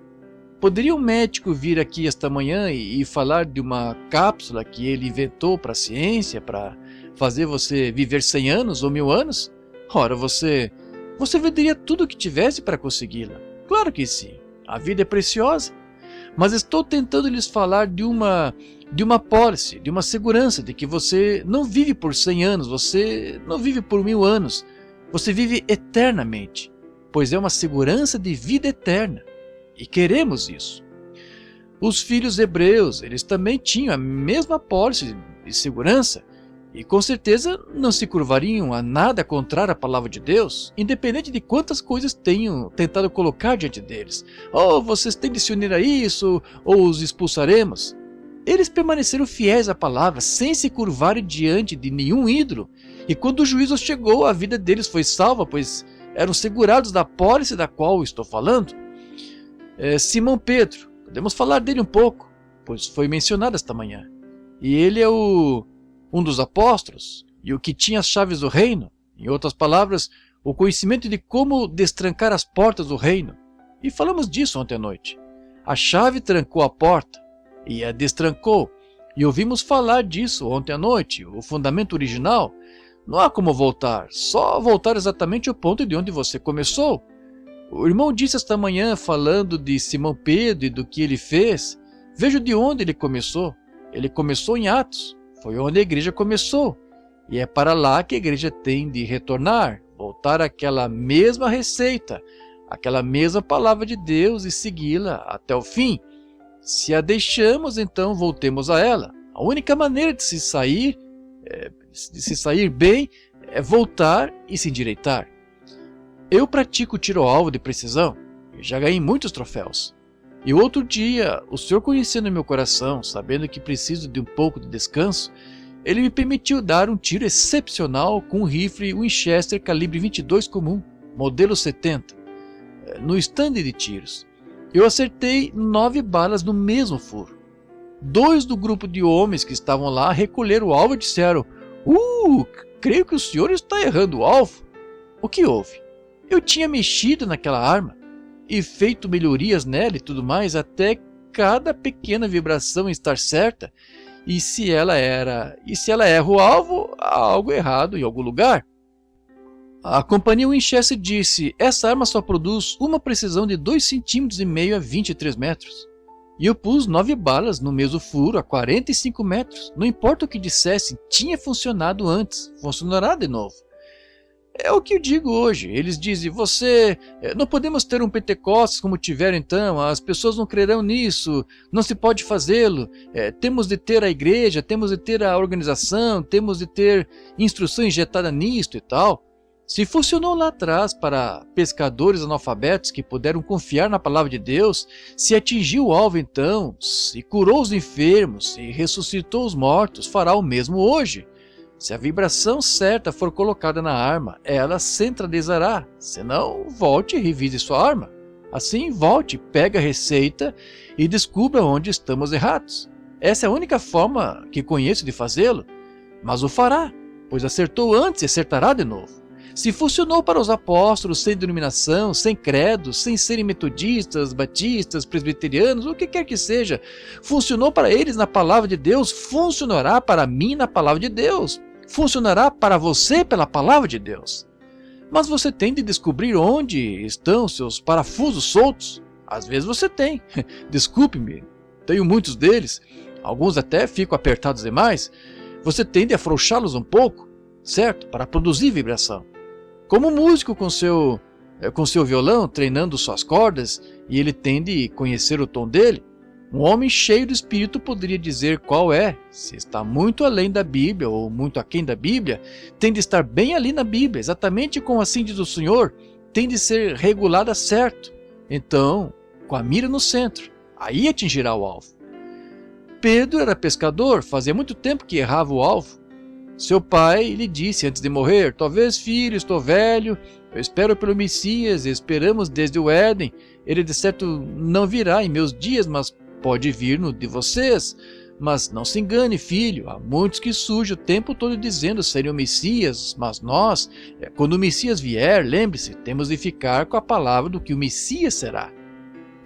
Poderia um médico vir aqui esta manhã e falar de uma cápsula que ele inventou para a ciência, para fazer você viver 100 anos ou 1000 anos? Ora, você venderia tudo o que tivesse para consegui-la. Claro que sim, a vida é preciosa. Mas estou tentando lhes falar de uma pólice, de uma segurança, de que você não vive por 100 anos, você não vive por 1000 anos, você vive eternamente, pois é uma segurança de vida eterna, e queremos isso. Os filhos hebreus, eles também tinham a mesma pólice de segurança, e com certeza não se curvariam a nada contrário à palavra de Deus, independente de quantas coisas tenham tentado colocar diante deles. Oh, vocês têm de se unir a isso, ou os expulsaremos. Eles permaneceram fiéis à palavra, sem se curvarem diante de nenhum ídolo. E quando o juízo chegou, a vida deles foi salva, pois eram segurados da pólice da qual estou falando. Simão Pedro, podemos falar dele um pouco, pois foi mencionado esta manhã. E ele é um dos apóstolos, e o que tinha as chaves do reino, em outras palavras, o conhecimento de como destrancar as portas do reino. E falamos disso ontem à noite. A chave trancou a porta, e a destrancou, e ouvimos falar disso ontem à noite, o fundamento original. Não há como voltar, só voltar exatamente ao ponto de onde você começou. O irmão disse esta manhã, falando de Simão Pedro e do que ele fez, veja de onde ele começou. Ele começou em Atos. Foi onde a igreja começou, e é para lá que a igreja tem de retornar, voltar àquela mesma receita, àquela mesma palavra de Deus e segui-la até o fim. Se a deixamos, então voltemos a ela. A única maneira de se sair bem é voltar e se endireitar. Eu pratico tiro ao alvo de precisão e já ganhei muitos troféus. E outro dia, o Senhor, conhecendo meu coração, sabendo que preciso de um pouco de descanso, Ele me permitiu dar um tiro excepcional com um rifle Winchester calibre 22 comum, modelo 70, no estande de tiros. Eu acertei 9 balas no mesmo furo. 2 do grupo de homens que estavam lá recolheram o alvo e disseram: creio que o senhor está errando o alvo. O que houve? Eu tinha mexido naquela arma e feito melhorias nela e tudo mais, até cada pequena vibração estar certa, e se ela erra o alvo, há algo errado em algum lugar. A companhia Winchester disse: essa arma só produz uma precisão de 2,5 cm a 23 metros. E eu pus 9 balas no mesmo furo a 45 metros. Não importa o que dissessem, tinha funcionado antes, funcionará de novo. É o que eu digo hoje. Eles dizem: não podemos ter um Pentecostes como tiveram então, as pessoas não crerão nisso, não se pode fazê-lo, temos de ter a igreja, temos de ter a organização, temos de ter instrução injetada nisto e tal. Se funcionou lá atrás para pescadores analfabetos que puderam confiar na palavra de Deus, se atingiu o alvo então, se curou os enfermos, se ressuscitou os mortos, fará o mesmo hoje. Se a vibração certa for colocada na arma, ela centralizará. Senão, volte e revise sua arma. Assim, volte, pegue a receita e descubra onde estamos errados. Essa é a única forma que conheço de fazê-lo, mas o fará, pois acertou antes e acertará de novo. Se funcionou para os apóstolos sem denominação, sem credo, sem serem metodistas, batistas, presbiterianos, o que quer que seja, funcionou para eles na palavra de Deus, funcionará para mim na palavra de Deus, funcionará para você pela palavra de Deus. Mas você tem de descobrir onde estão seus parafusos soltos. Às vezes você tem, desculpe-me, tenho muitos deles, alguns até ficam apertados demais. Você tem de afrouxá-los um pouco, certo? Para produzir vibração. Como um músico com seu violão, treinando suas cordas, e ele tem de conhecer o tom dele, um homem cheio do Espírito poderia dizer qual é. Se está muito além da Bíblia ou muito aquém da Bíblia, tem de estar bem ali na Bíblia, exatamente como assim diz o Senhor, tem de ser regulada certo. Então, com a mira no centro, Aí atingirá o alvo. Pedro era pescador, fazia muito tempo que errava o alvo. Seu pai lhe disse antes de morrer: talvez, filho, estou velho, eu espero pelo Messias, esperamos desde o Éden. Ele de certo não virá em meus dias, mas pode vir no de vocês. Mas não se engane, filho, há muitos que surgem o tempo todo dizendo serem o Messias, mas nós, quando o Messias vier, lembre-se, temos de ficar com a palavra do que o Messias será.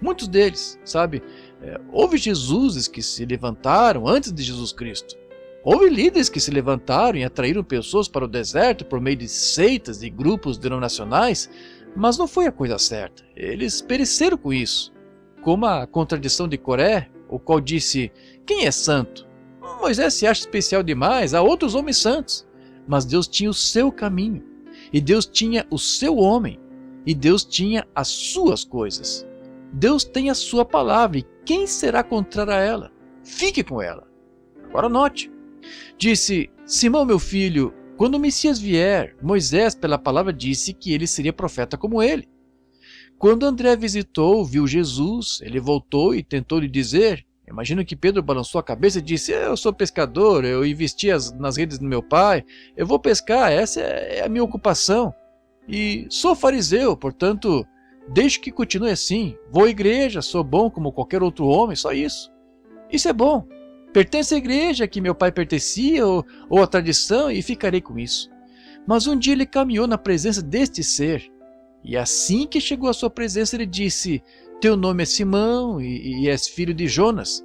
Muitos deles, sabe, houve Jesuses que se levantaram antes de Jesus Cristo. Houve líderes que se levantaram e atraíram pessoas para o deserto por meio de seitas e grupos denominacionais, mas não foi a coisa certa. Eles pereceram com isso. Como a contradição de Coré, o qual disse: quem é santo? Moisés se acha especial demais, há outros homens santos. Mas Deus tinha o seu caminho, e Deus tinha o seu homem, e Deus tinha as suas coisas. Deus tem a sua palavra, e quem será contrário a ela? Fique com ela. Agora note. Disse: Simão, meu filho, quando o Messias vier, Moisés pela palavra disse que ele seria profeta como ele. Quando André visitou, viu Jesus, ele voltou e tentou lhe dizer, imagino que Pedro balançou a cabeça e disse: eu sou pescador, eu investi nas redes do meu pai, eu vou pescar, essa é a minha ocupação. E sou fariseu, portanto, deixe que continue assim, vou à igreja, sou bom como qualquer outro homem, só isso. Isso é bom. Pertence à igreja que meu pai pertencia ou à tradição e ficarei com isso. Mas um dia ele caminhou na presença deste ser. E assim que chegou à sua presença ele disse: teu nome é Simão e és filho de Jonas.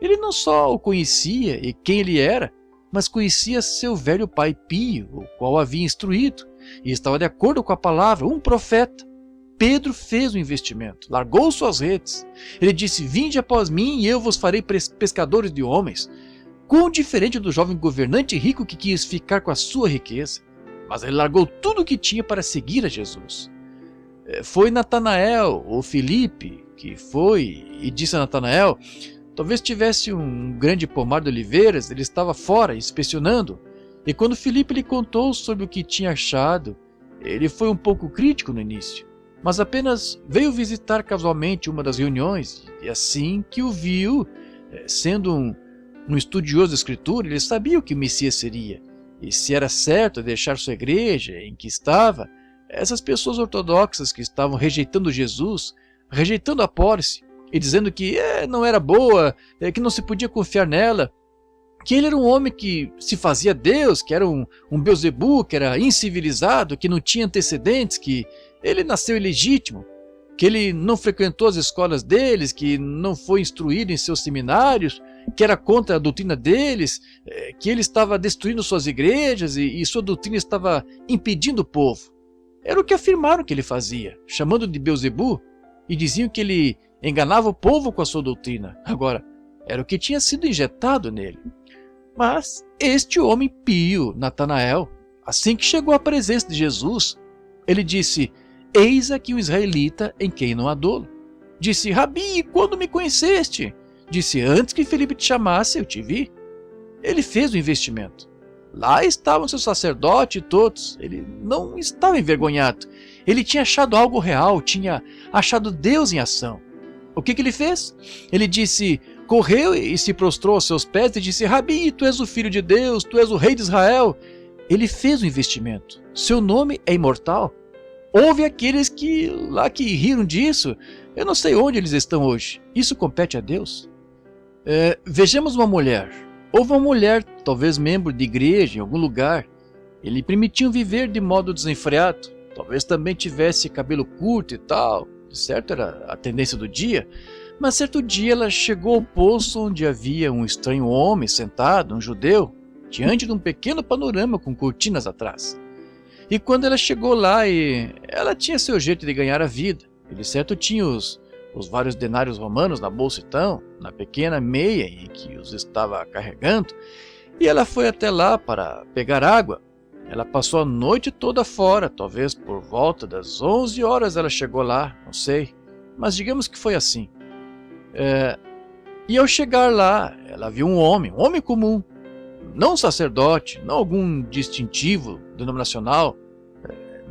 Ele não só o conhecia e quem ele era, mas conhecia seu velho pai Pio, o qual havia instruído, e estava de acordo com a palavra, um profeta. Pedro fez o investimento, largou suas redes. Ele disse: vinde após mim e eu vos farei pescadores de homens. Quão diferente do jovem governante rico que quis ficar com a sua riqueza. Mas ele largou tudo o que tinha para seguir a Jesus. Foi Natanael, ou Filipe, que foi e disse a Natanael: talvez tivesse um grande pomar de oliveiras, ele estava fora, inspecionando. E quando Filipe lhe contou sobre o que tinha achado, ele foi um pouco crítico no início, mas apenas veio visitar casualmente uma das reuniões, e assim que o viu, sendo um estudioso da Escritura, ele sabia o que o Messias seria, e se era certo deixar sua igreja em que estava, essas pessoas ortodoxas que estavam rejeitando Jesus, rejeitando a posse, e dizendo que não era boa, que não se podia confiar nela, que ele era um homem que se fazia Deus, que era um Beelzebu, que era incivilizado, que não tinha antecedentes, que ele nasceu ilegítimo, que ele não frequentou as escolas deles, que não foi instruído em seus seminários, que era contra a doutrina deles, que ele estava destruindo suas igrejas e sua doutrina estava impedindo o povo. Era o que afirmaram que ele fazia, chamando de Beelzebu, e diziam que ele enganava o povo com a sua doutrina. Agora, era o que tinha sido injetado nele. Mas este homem pio, Natanael, assim que chegou à presença de Jesus, ele disse: eis aqui um israelita em quem não há dolo. Disse: Rabi, quando me conheceste? Disse: antes que Filipe te chamasse, eu te vi. Ele fez o investimento. Lá estavam seus sacerdotes e todos. Ele não estava envergonhado. Ele tinha achado algo real, tinha achado Deus em ação. O que ele fez? Ele disse, correu e se prostrou aos seus pés e disse: Rabi, tu és o filho de Deus, tu és o rei de Israel. Ele fez o investimento. Seu nome é imortal. Houve aqueles que riram disso. Eu não sei onde eles estão hoje. Isso compete a Deus. Vejamos uma mulher. Houve uma mulher, talvez membro de igreja em algum lugar. Ele permitiu viver de modo desenfreado. Talvez também tivesse cabelo curto e tal. De certo, era a tendência do dia. Mas certo dia ela chegou ao poço onde havia um estranho homem sentado, um judeu, diante de um pequeno panorama com cortinas atrás. E quando ela chegou lá, ela tinha seu jeito de ganhar a vida. Ele certo tinha os vários denários romanos na bolsa então, na pequena meia em que os estava carregando, e ela foi até lá para pegar água. Ela passou a noite toda fora, talvez por volta das 11 horas ela chegou lá, não sei, mas digamos que foi assim. E ao chegar lá, ela viu um homem comum, não um sacerdote, não algum distintivo denominacional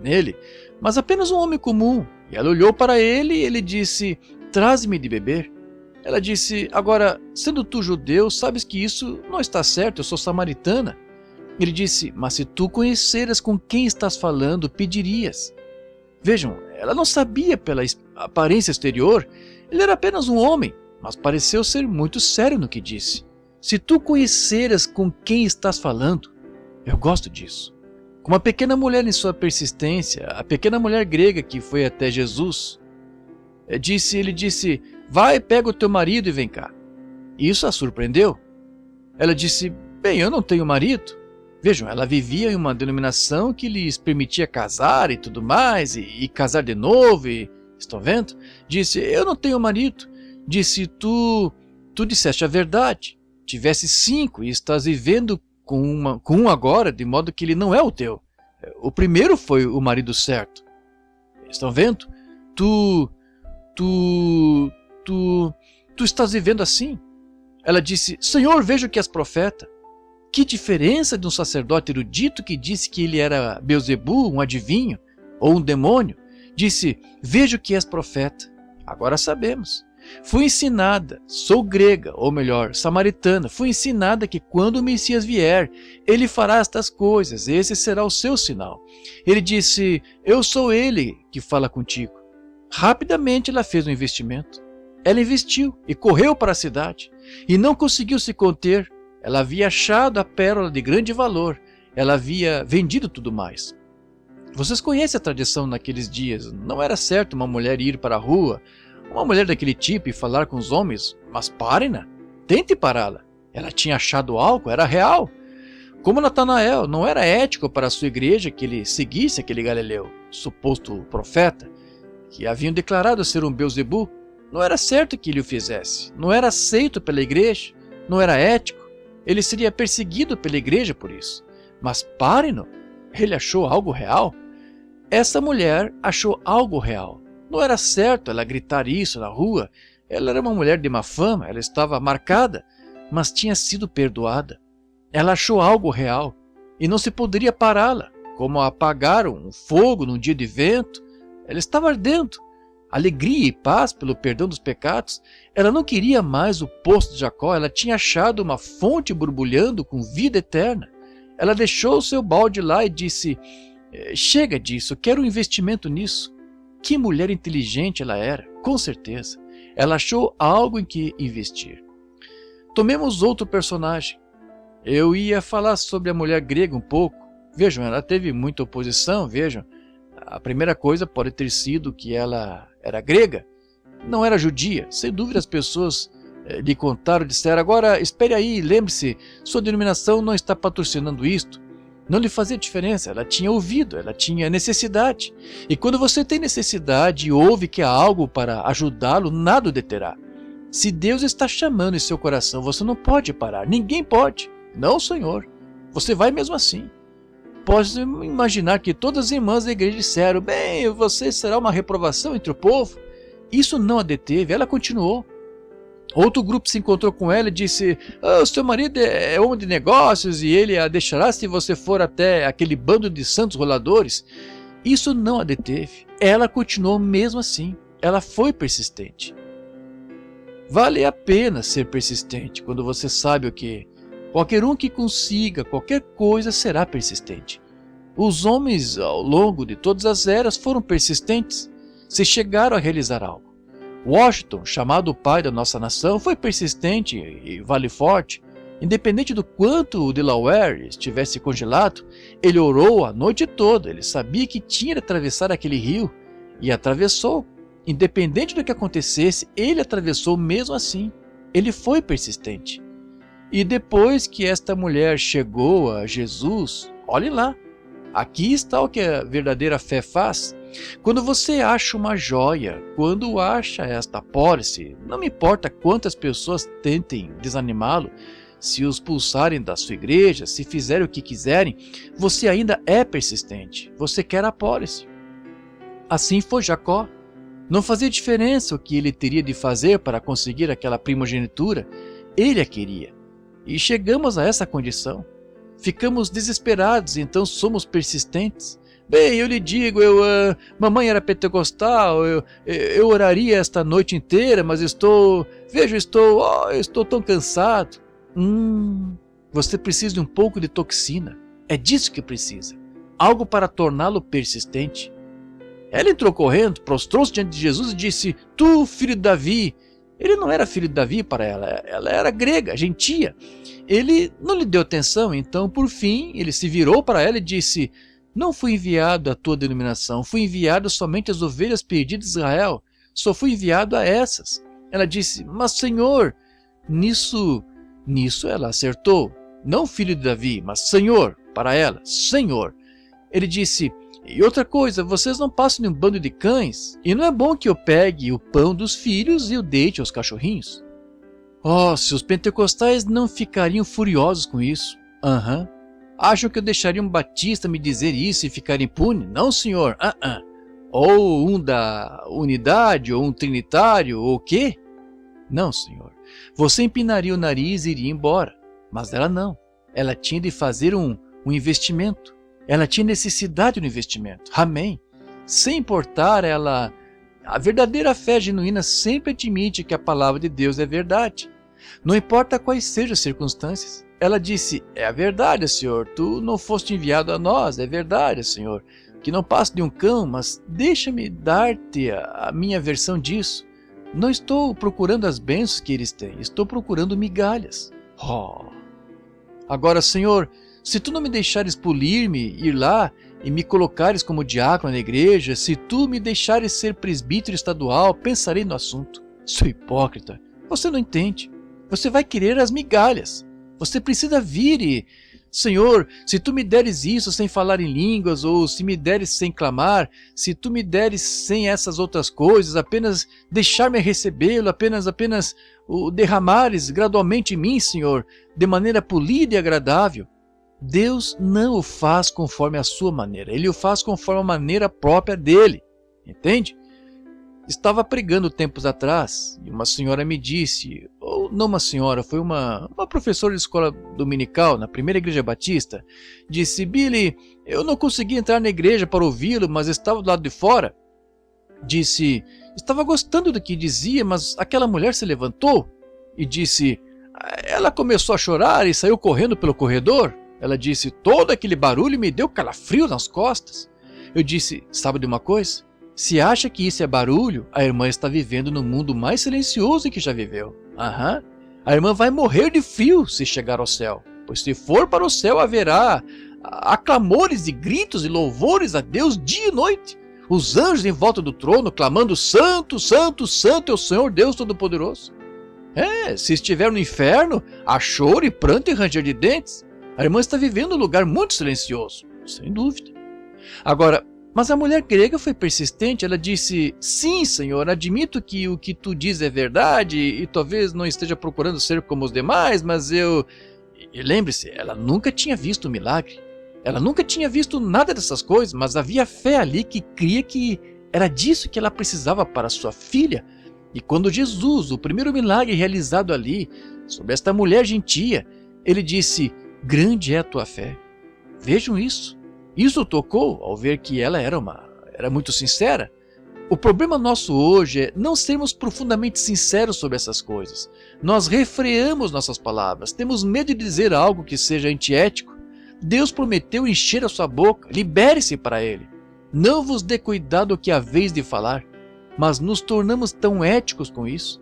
nele, mas apenas um homem comum. E ela olhou para ele e ele disse: traze-me de beber. Ela disse: agora, sendo tu judeu, sabes que isso não está certo, eu sou samaritana. Ele disse: mas se tu conheceras com quem estás falando, pedirias. Vejam, ela não sabia pela aparência exterior, ele era apenas um homem, mas pareceu ser muito sério no que disse. Se tu conheceras com quem estás falando, eu gosto disso. Como a pequena mulher em sua persistência, a pequena mulher grega que foi até Jesus, ele disse: vai, pega o teu marido e vem cá. Isso a surpreendeu. Ela disse: bem, eu não tenho marido. Vejam, ela vivia em uma denominação que lhes permitia casar e tudo mais, e casar de novo, estão vendo? Disse: eu não tenho marido. Disse: tu disseste a verdade. Tivesse 5 e estás vivendo com um agora, de modo que ele não é o teu. O primeiro foi o marido certo. Estão vendo? Tu estás vivendo assim. Ela disse: Senhor, vejo que és profeta. Que diferença de um sacerdote erudito que disse que ele era Beelzebu, um adivinho, ou um demônio. Disse: vejo que és profeta. Agora sabemos. Fui ensinada, sou grega, ou melhor, samaritana, fui ensinada que quando o Messias vier, ele fará estas coisas, esse será o seu sinal. Ele disse: eu sou ele que fala contigo. Rapidamente ela fez um investimento. Ela investiu e correu para a cidade, e não conseguiu se conter. Ela havia achado a pérola de grande valor, ela havia vendido tudo mais. Vocês conhecem a tradição naqueles dias, não era certo uma mulher ir para a rua, uma mulher daquele tipo, e falar com os homens: mas parem-na, tente pará-la. Ela tinha achado algo, era real. Como Natanael, não era ético para a sua igreja que ele seguisse aquele Galileu, suposto profeta, que haviam declarado ser um Beelzebu. Não era certo que ele o fizesse, não era aceito pela igreja, não era ético, ele seria perseguido pela igreja por isso. Mas parem-no, ele achou algo real. Essa mulher achou algo real. Não era certo ela gritar isso na rua, ela era uma mulher de má fama, ela estava marcada, mas tinha sido perdoada. Ela achou algo real, e não se poderia pará-la, como apagaram um fogo num dia de vento. Ela estava ardendo. Alegria e paz pelo perdão dos pecados. Ela não queria mais o poço de Jacó, ela tinha achado uma fonte borbulhando com vida eterna. Ela deixou o seu balde lá e disse: chega disso, quero um investimento nisso. Que mulher inteligente ela era, com certeza. Ela achou algo em que investir. Tomemos outro personagem. Eu ia falar sobre a mulher grega um pouco. Vejam, ela teve muita oposição, vejam. A primeira coisa pode ter sido que ela era grega, não era judia. Sem dúvida as pessoas lhe contaram, disseram: agora espere aí, lembre-se, sua denominação não está patrocinando isto. Não lhe fazia diferença, ela tinha ouvido, ela tinha necessidade. E quando você tem necessidade e ouve que há algo para ajudá-lo, nada o deterá. Se Deus está chamando em seu coração, você não pode parar, ninguém pode. Não, Senhor, você vai mesmo assim. Pode imaginar que todas as irmãs da igreja disseram: bem, você será uma reprovação entre o povo. Isso não a deteve, ela continuou. Outro grupo se encontrou com ela e disse: o seu marido é homem de negócios e ele a deixará se você for até aquele bando de santos roladores. Isso não a deteve. Ela continuou mesmo assim. Ela foi persistente. Vale a pena ser persistente quando você sabe o que qualquer um que consiga qualquer coisa será persistente. Os homens ao longo de todas as eras foram persistentes, se chegaram a realizar algo. Washington, chamado o pai da nossa nação, foi persistente e vale forte. Independente do quanto o Delaware estivesse congelado, ele orou a noite toda, ele sabia que tinha de atravessar aquele rio, e atravessou. Independente do que acontecesse, ele atravessou mesmo assim. Ele foi persistente. E depois que esta mulher chegou a Jesus, olhe lá, aqui está o que a verdadeira fé faz. Quando você acha uma joia, quando acha esta pólice, não me importa quantas pessoas tentem desanimá-lo, se os expulsarem da sua igreja, se fizerem o que quiserem, você ainda é persistente, você quer a pólice. Assim foi Jacó. Não fazia diferença o que ele teria de fazer para conseguir aquela primogenitura, ele a queria. E chegamos a essa condição. Ficamos desesperados, então somos persistentes. Bem, eu lhe digo, mamãe era pentecostal, eu oraria esta noite inteira, mas estou tão cansado. Você precisa de um pouco de toxina. É disso que precisa. Algo para torná-lo persistente. Ela entrou correndo, prostrou-se diante de Jesus e disse: Tu, filho de Davi. Ele não era filho de Davi para ela, ela era grega, gentia. Ele não lhe deu atenção, então, por fim, ele se virou para ela e disse: Não fui enviado à tua denominação, fui enviado somente às ovelhas perdidas de Israel. Só fui enviado a essas. Ela disse: Mas, Senhor, nisso ela acertou. Não filho de Davi, mas Senhor, para ela, Senhor. Ele disse: E outra coisa, vocês não passam de um bando de cães, e não é bom que eu pegue o pão dos filhos e o deite aos cachorrinhos. Oh, se os pentecostais não ficariam furiosos com isso. Acham que eu deixaria um batista me dizer isso e ficar impune? Não, senhor. Ou um da unidade, ou um trinitário, ou o quê? Não, senhor. Você empinaria o nariz e iria embora. Mas ela não. Ela tinha de fazer um investimento. Ela tinha necessidade do investimento. Amém. Sem importar, a verdadeira fé genuína sempre admite que a palavra de Deus é verdade. Não importa quais sejam as circunstâncias. Ela disse: É a verdade, Senhor. Tu não foste enviado a nós. É verdade, Senhor. Que não passe de um cão, mas deixa-me dar-te a minha versão disso. Não estou procurando as bênçãos que eles têm. Estou procurando migalhas. Agora, Senhor, se tu não me deixares polir-me, ir lá e me colocares como diácono na igreja, se tu me deixares ser presbítero estadual, pensarei no assunto. Sou hipócrita. Você não entende. Você vai querer as migalhas. Você precisa vir e... Senhor, se tu me deres isso sem falar em línguas, ou se me deres sem clamar, se tu me deres sem essas outras coisas, apenas deixar-me recebê-lo, apenas o derramares gradualmente em mim, Senhor, de maneira polida e agradável. Deus não o faz conforme a sua maneira, Ele o faz conforme a maneira própria dele, entende? Estava pregando tempos atrás e uma senhora me disse, ou não uma senhora, foi uma professora de escola dominical na primeira igreja batista, disse: Billy, eu não consegui entrar na igreja para ouvi-lo, mas estava do lado de fora. Disse: estava gostando do que dizia, mas aquela mulher se levantou e disse: ela começou a chorar e saiu correndo pelo corredor. Ela disse: todo aquele barulho me deu calafrio nas costas. Eu disse: sabe de uma coisa? Se acha que isso é barulho, a irmã está vivendo no mundo mais silencioso que já viveu. A irmã vai morrer de frio se chegar ao céu, pois se for para o céu haverá aclamores e gritos e louvores a Deus dia e noite. Os anjos em volta do trono clamando: Santo, Santo, Santo é o Senhor Deus Todo-Poderoso. Se estiver no inferno, há choro e pranto e ranger de dentes. A irmã está vivendo num lugar muito silencioso, sem dúvida. Agora, mas a mulher grega foi persistente. Ela disse: sim, Senhor, admito que o que tu diz é verdade e talvez não esteja procurando ser como os demais, mas eu... E lembre-se, ela nunca tinha visto um milagre. Ela nunca tinha visto nada dessas coisas, mas havia fé ali que cria que era disso que ela precisava para sua filha. E quando Jesus, o primeiro milagre realizado ali, sobre esta mulher gentia, ele disse: grande é a tua fé. Vejam isso. Isso tocou ao ver que ela era muito sincera. O problema nosso hoje é não sermos profundamente sinceros sobre essas coisas. Nós refreamos nossas palavras, temos medo de dizer algo que seja antiético. Deus prometeu encher a sua boca, libere-se para Ele. Não vos dê cuidado o que haveis de falar, mas nos tornamos tão éticos com isso.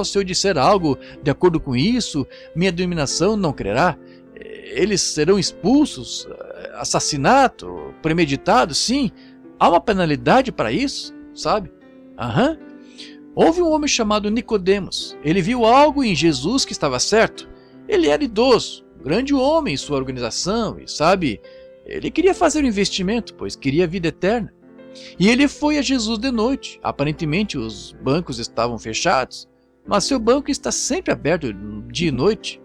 Se eu disser algo de acordo com isso, minha denominação não crerá. Eles serão expulsos. Assassinato premeditado, sim. Há uma penalidade para isso, sabe? Houve um homem chamado Nicodemos. Ele viu algo em Jesus que estava certo. Ele era idoso, grande homem em sua organização, e sabe, ele queria fazer um investimento, pois queria a vida eterna. E ele foi a Jesus de noite. Aparentemente os bancos estavam fechados, mas seu banco está sempre aberto dia e noite.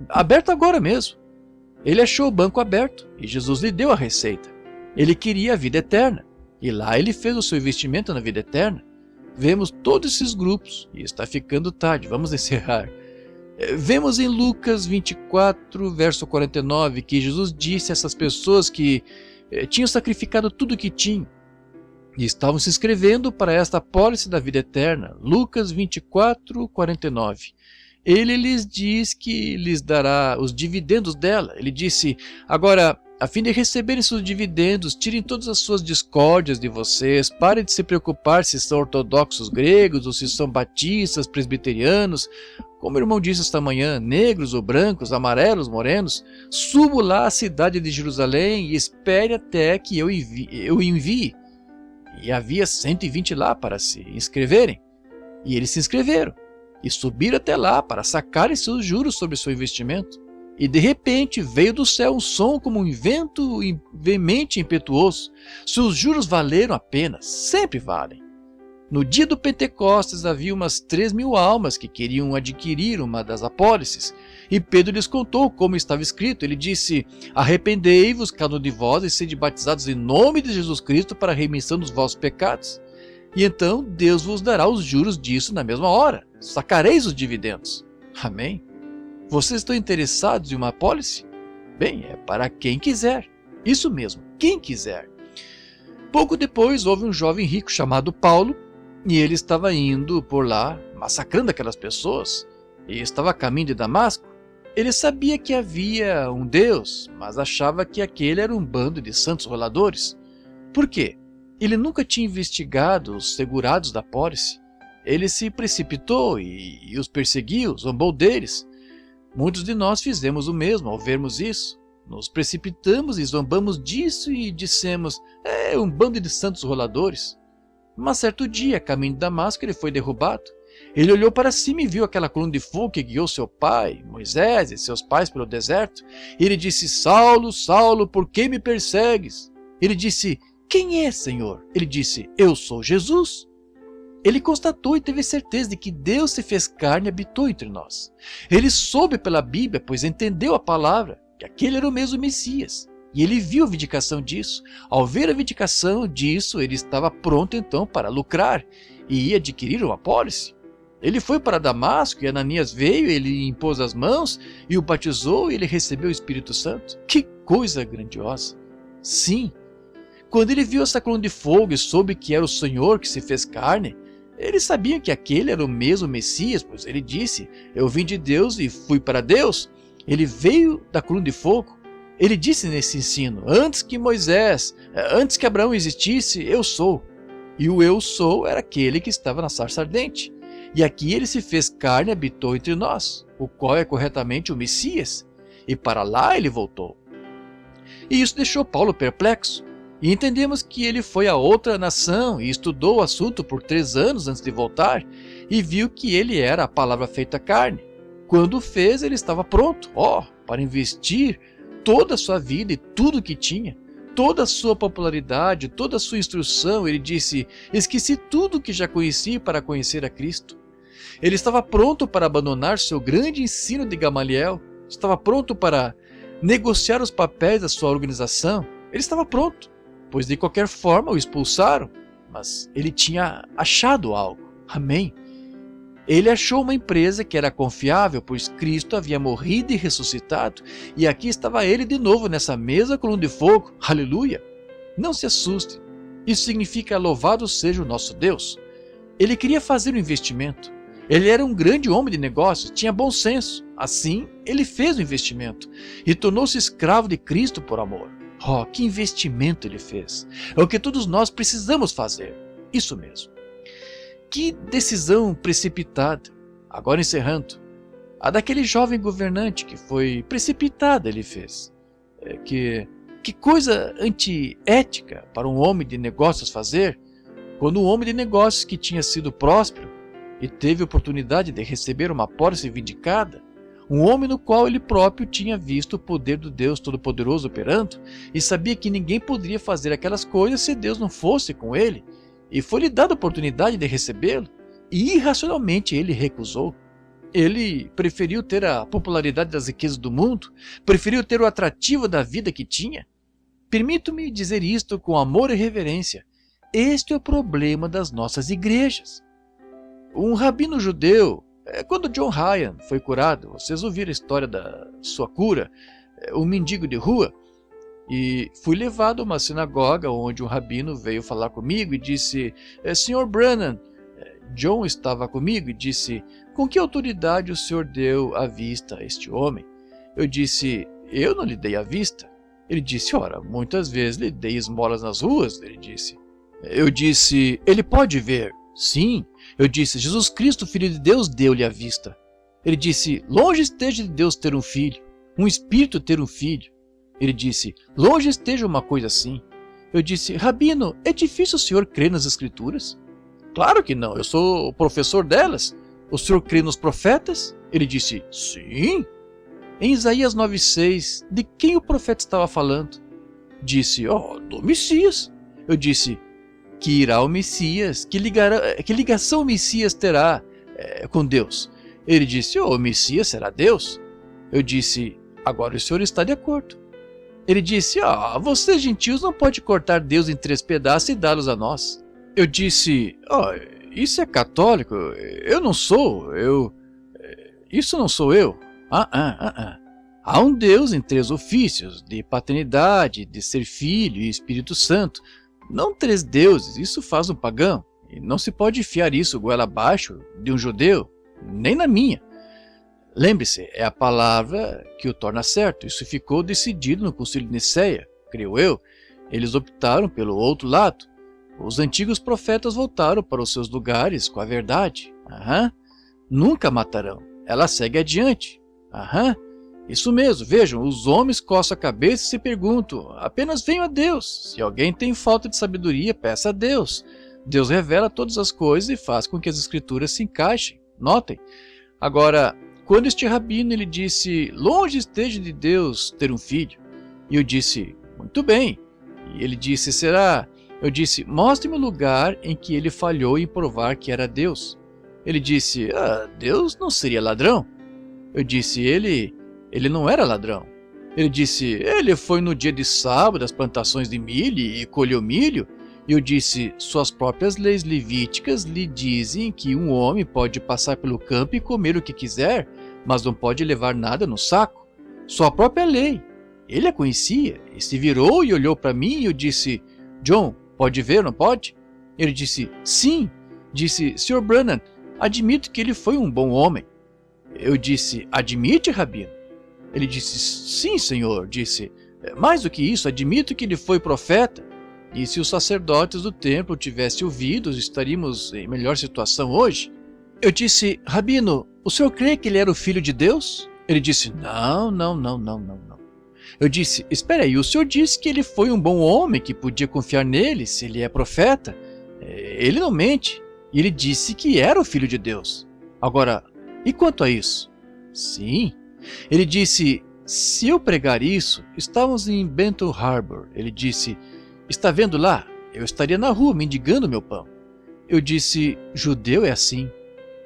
Aberto agora mesmo. Ele achou o banco aberto e Jesus lhe deu a receita. Ele queria a vida eterna e lá ele fez o seu investimento na vida eterna. Vemos todos esses grupos e está ficando tarde, vamos encerrar. Vemos em Lucas 24, verso 49, que Jesus disse a essas pessoas que tinham sacrificado tudo o que tinham e estavam se inscrevendo para esta apólice da vida eterna. Lucas 24:49. Ele lhes diz que lhes dará os dividendos dela. Ele disse: agora, a fim de receberem seus dividendos, tirem todas as suas discórdias de vocês, parem de se preocupar se são ortodoxos gregos ou se são batistas, presbiterianos, como o irmão disse esta manhã, negros ou brancos, amarelos, morenos. Subo lá à cidade de Jerusalém e espere até que eu envie. E havia 120 lá para se inscreverem. E eles se inscreveram e subiram até lá para sacarem seus juros sobre seu investimento. E de repente veio do céu um som como um vento veemente e impetuoso. Seus juros valeram a pena, sempre valem. No dia do Pentecostes havia umas 3.000 almas que queriam adquirir uma das apólices. E Pedro lhes contou como estava escrito. Ele disse: arrependei-vos, cada um de vós, e sede batizados em nome de Jesus Cristo para a remissão dos vossos pecados. E então Deus vos dará os juros disso na mesma hora. Sacareis os dividendos. Amém? Vocês estão interessados em uma apólice? Bem, é para quem quiser. Isso mesmo, quem quiser. Pouco depois houve um jovem rico chamado Paulo, e ele estava indo por lá, massacrando aquelas pessoas, e estava a caminho de Damasco. Ele sabia que havia um Deus, mas achava que aquele era um bando de santos roladores. Por quê? Ele nunca tinha investigado os segurados da apólice. Ele se precipitou e os perseguiu, zombou deles. Muitos de nós fizemos o mesmo ao vermos isso. Nos precipitamos e zombamos disso e dissemos: é um bando de santos roladores. Mas certo dia, a caminho de Damasco, ele foi derrubado. Ele olhou para cima e viu aquela coluna de fogo que guiou seu pai, Moisés, e seus pais pelo deserto. E ele disse: Saulo, Saulo, por que me persegues? Ele disse: quem é, Senhor? Ele disse: eu sou Jesus. Ele constatou e teve certeza de que Deus se fez carne e habitou entre nós. Ele soube pela Bíblia, pois entendeu a palavra, que aquele era o mesmo Messias. E ele viu a vindicação disso. Ao ver a vindicação disso, ele estava pronto então para lucrar e ia adquirir uma apólice. Ele foi para Damasco e Ananias veio, ele impôs as mãos e o batizou e ele recebeu o Espírito Santo. Que coisa grandiosa! Sim, quando ele viu essa coluna de fogo e soube que era o Senhor que se fez carne, ele sabia que aquele era o mesmo Messias, pois ele disse: eu vim de Deus e fui para Deus. Ele veio da coluna de fogo. Ele disse nesse ensino: antes que Abraão existisse, eu sou. E o eu sou era aquele que estava na sarça ardente. E aqui ele se fez carne e habitou entre nós, o qual é corretamente o Messias. E para lá ele voltou. E isso deixou Paulo perplexo. E entendemos que ele foi a outra nação e estudou o assunto por 3 anos antes de voltar e viu que ele era a palavra feita carne. Quando o fez, ele estava pronto, para investir toda a sua vida e tudo o que tinha, toda a sua popularidade, toda a sua instrução. Ele disse: esqueci tudo o que já conheci para conhecer a Cristo. Ele estava pronto para abandonar seu grande ensino de Gamaliel, estava pronto para negociar os papéis da sua organização. Ele estava pronto, pois de qualquer forma o expulsaram, mas ele tinha achado algo. Amém? Ele achou uma empresa que era confiável, pois Cristo havia morrido e ressuscitado, e aqui estava ele de novo nessa mesma coluna de fogo. Aleluia! Não se assuste, isso significa louvado seja o nosso Deus. Ele queria fazer um investimento. Ele era um grande homem de negócios, tinha bom senso. Assim, ele fez o investimento e tornou-se escravo de Cristo por amor. Que investimento ele fez! É o que todos nós precisamos fazer. Isso mesmo. Que decisão precipitada. Agora encerrando. A daquele jovem governante que foi precipitada ele fez. Que coisa antiética para um homem de negócios fazer, quando um homem de negócios que tinha sido próspero e teve oportunidade de receber uma apólice vindicada, um homem no qual ele próprio tinha visto o poder do Deus Todo-Poderoso operando e sabia que ninguém poderia fazer aquelas coisas se Deus não fosse com ele, e foi-lhe dada a oportunidade de recebê-lo, e irracionalmente ele recusou. Ele preferiu ter a popularidade das riquezas do mundo, preferiu ter o atrativo da vida que tinha. Permito-me dizer isto com amor e reverência. Este é o problema das nossas igrejas. Um rabino judeu, quando John Ryan foi curado, vocês ouviram a história da sua cura, um mendigo de rua, e fui levado a uma sinagoga onde um rabino veio falar comigo e disse: Sr. Branham, John estava comigo e disse: com que autoridade o senhor deu a vista a este homem? Eu disse: eu não lhe dei a vista. Ele disse: ora, muitas vezes lhe dei esmolas nas ruas, ele disse. Eu disse: ele pode ver? Sim. Eu disse: Jesus Cristo, Filho de Deus, deu-lhe a vista. Ele disse: longe esteja de Deus ter um filho, um espírito ter um filho. Ele disse: longe esteja uma coisa assim. Eu disse: rabino, é difícil o senhor crer nas escrituras? Claro que não, eu sou o professor delas. O senhor crê nos profetas? Ele disse: sim. Em Isaías 9,6, de quem o profeta estava falando? Disse: do Messias. Eu disse: que irá o Messias? Que ligação o Messias terá com Deus? Ele disse: o Messias será Deus. Eu disse: agora o senhor está de acordo. Ele disse: vocês gentios não podem cortar Deus em 3 pedaços e dá-los a nós. Eu disse: isso é católico, eu não sou, isso não sou eu. Há um Deus em 3 ofícios, de paternidade, de ser filho e Espírito Santo. Não 3 deuses, isso faz um pagão. E não se pode enfiar isso goela abaixo de um judeu, nem na minha. Lembre-se, é a palavra que o torna certo. Isso ficou decidido no Concílio de Nicéia, creio eu. Eles optaram pelo outro lado. Os antigos profetas voltaram para os seus lugares com a verdade. Nunca matarão. Ela segue adiante. Isso mesmo, vejam, os homens coçam a cabeça e se perguntam: apenas venham a Deus. Se alguém tem falta de sabedoria, peça a Deus. Deus revela todas as coisas e faz com que as escrituras se encaixem. Notem. Agora, quando este rabino ele disse: longe esteja de Deus ter um filho. E eu disse: muito bem. E ele disse: será? Eu disse: mostre-me o lugar em que ele falhou em provar que era Deus. Ele disse: Deus não seria ladrão. Eu disse: ele não era ladrão. Ele disse: ele foi no dia de sábado às plantações de milho e colheu milho. E eu disse: suas próprias leis levíticas lhe dizem que um homem pode passar pelo campo e comer o que quiser, mas não pode levar nada no saco. Sua própria lei. Ele a conhecia e se virou e olhou para mim e eu disse: John, pode ver, não pode? Ele disse: sim. Disse: Sr. Branham, admito que ele foi um bom homem. Eu disse: admite, rabino? Ele disse: sim, senhor. Disse: mais do que isso, admito que ele foi profeta. E se os sacerdotes do templo tivessem ouvido, estaríamos em melhor situação hoje. Eu disse: rabino, o senhor crê que ele era o filho de Deus? Ele disse: não. Eu disse: espera aí, o senhor disse que ele foi um bom homem, que podia confiar nele se ele é profeta. Ele não mente. E ele disse que era o filho de Deus. Agora, e quanto a isso? Sim. Ele disse: se eu pregar isso, estávamos em Benton Harbor. Ele disse: está vendo lá? Eu estaria na rua mendigando meu pão. Eu disse: judeu é assim,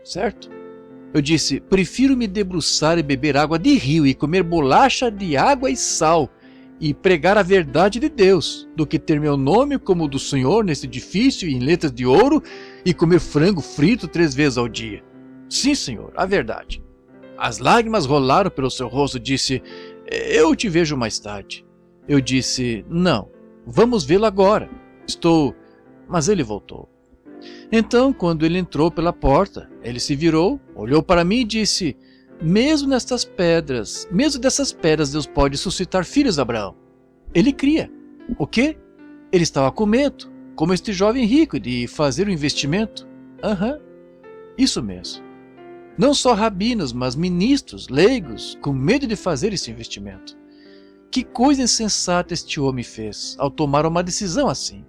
certo? Eu disse: prefiro me debruçar e beber água de rio e comer bolacha de água e sal e pregar a verdade de Deus, do que ter meu nome como o do Senhor nesse edifício em letras de ouro e comer frango frito 3 vezes ao dia. Sim, senhor, a verdade. As lágrimas rolaram pelo seu rosto. Disse: eu te vejo mais tarde. Eu disse: não, vamos vê-lo agora. Mas ele voltou. Então, quando ele entrou pela porta, ele se virou, olhou para mim e disse: mesmo dessas pedras, Deus pode suscitar filhos a Abraão. Ele cria. O quê? Ele estava com medo, como este jovem rico, de fazer um investimento. Isso mesmo. Não só rabinos, mas ministros, leigos, com medo de fazer esse investimento. Que coisa insensata este homem fez ao tomar uma decisão assim.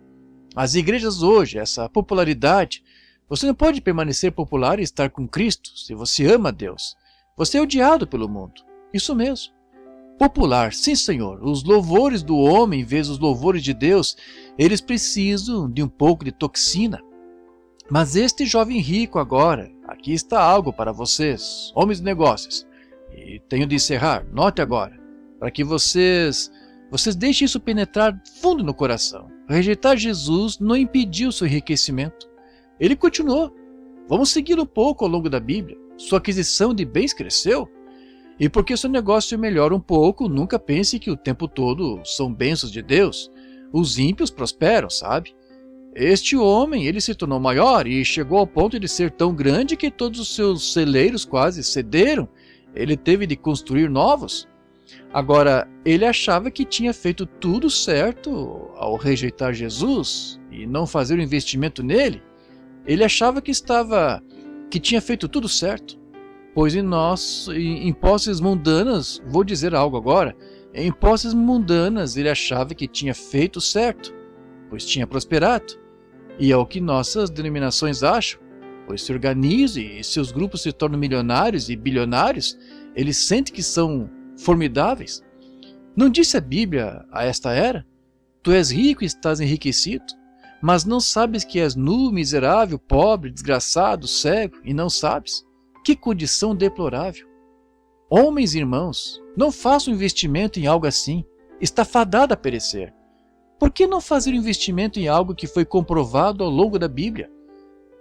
As igrejas hoje, essa popularidade, você não pode permanecer popular e estar com Cristo se você ama a Deus. Você é odiado pelo mundo. Isso mesmo. Popular, sim, senhor. Os louvores do homem em vez dos louvores de Deus, eles precisam de um pouco de toxina. Mas este jovem rico agora, aqui está algo para vocês, homens de negócios. E tenho de encerrar, note agora, para que vocês deixem isso penetrar fundo no coração. Rejeitar Jesus não impediu seu enriquecimento. Ele continuou. Vamos seguir um pouco ao longo da Bíblia. Sua aquisição de bens cresceu. E porque seu negócio melhora um pouco, nunca pense que o tempo todo são bênçãos de Deus. Os ímpios prosperam, sabe? Este homem, ele se tornou maior e chegou ao ponto de ser tão grande que todos os seus celeiros quase cederam. Ele teve de construir novos. Agora, ele achava que tinha feito tudo certo ao rejeitar Jesus e não fazer o investimento nele. Ele achava que tinha feito tudo certo. Pois em posses mundanas, vou dizer algo agora, em posses mundanas ele achava que tinha feito certo, pois tinha prosperado. E é o que nossas denominações acham, pois se organizam e seus grupos se tornam milionários e bilionários, eles sentem que são formidáveis. Não disse a Bíblia a esta era? Tu és rico e estás enriquecido, mas não sabes que és nu, miserável, pobre, desgraçado, cego, e não sabes? Que condição deplorável! Homens e irmãos, não façam investimento em algo assim, está fadado a perecer. Por que não fazer um investimento em algo que foi comprovado ao longo da Bíblia?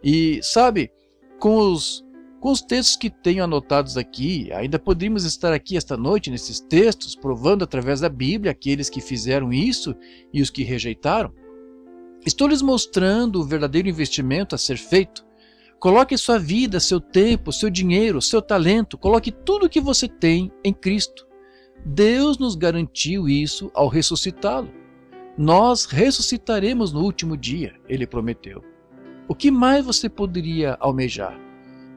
E, sabe, com os textos que tenho anotados aqui, ainda poderíamos estar aqui esta noite nesses textos, provando através da Bíblia aqueles que fizeram isso e os que rejeitaram. Estou lhes mostrando o verdadeiro investimento a ser feito. Coloque sua vida, seu tempo, seu dinheiro, seu talento, coloque tudo o que você tem em Cristo. Deus nos garantiu isso ao ressuscitá-lo. Nós ressuscitaremos no último dia, ele prometeu. O que mais você poderia almejar?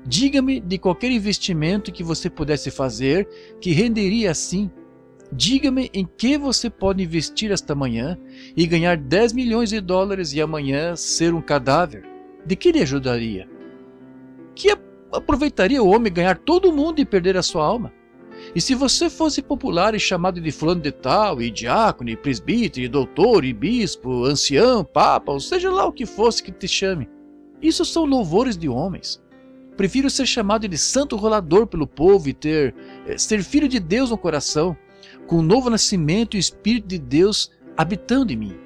Diga-me de qualquer investimento que você pudesse fazer que renderia assim. Diga-me em que você pode investir esta manhã e ganhar 10 milhões de dólares e amanhã ser um cadáver. De que lhe ajudaria? Que aproveitaria o homem ganhar todo mundo e perder a sua alma? E se você fosse popular e chamado de fulano de tal, e diácono, e presbítero, e doutor, e bispo, ancião, papa, ou seja lá o que fosse que te chame, isso são louvores de homens. Prefiro ser chamado de santo rolador pelo povo e ser filho de Deus no coração, com um novo nascimento e o Espírito de Deus habitando em mim,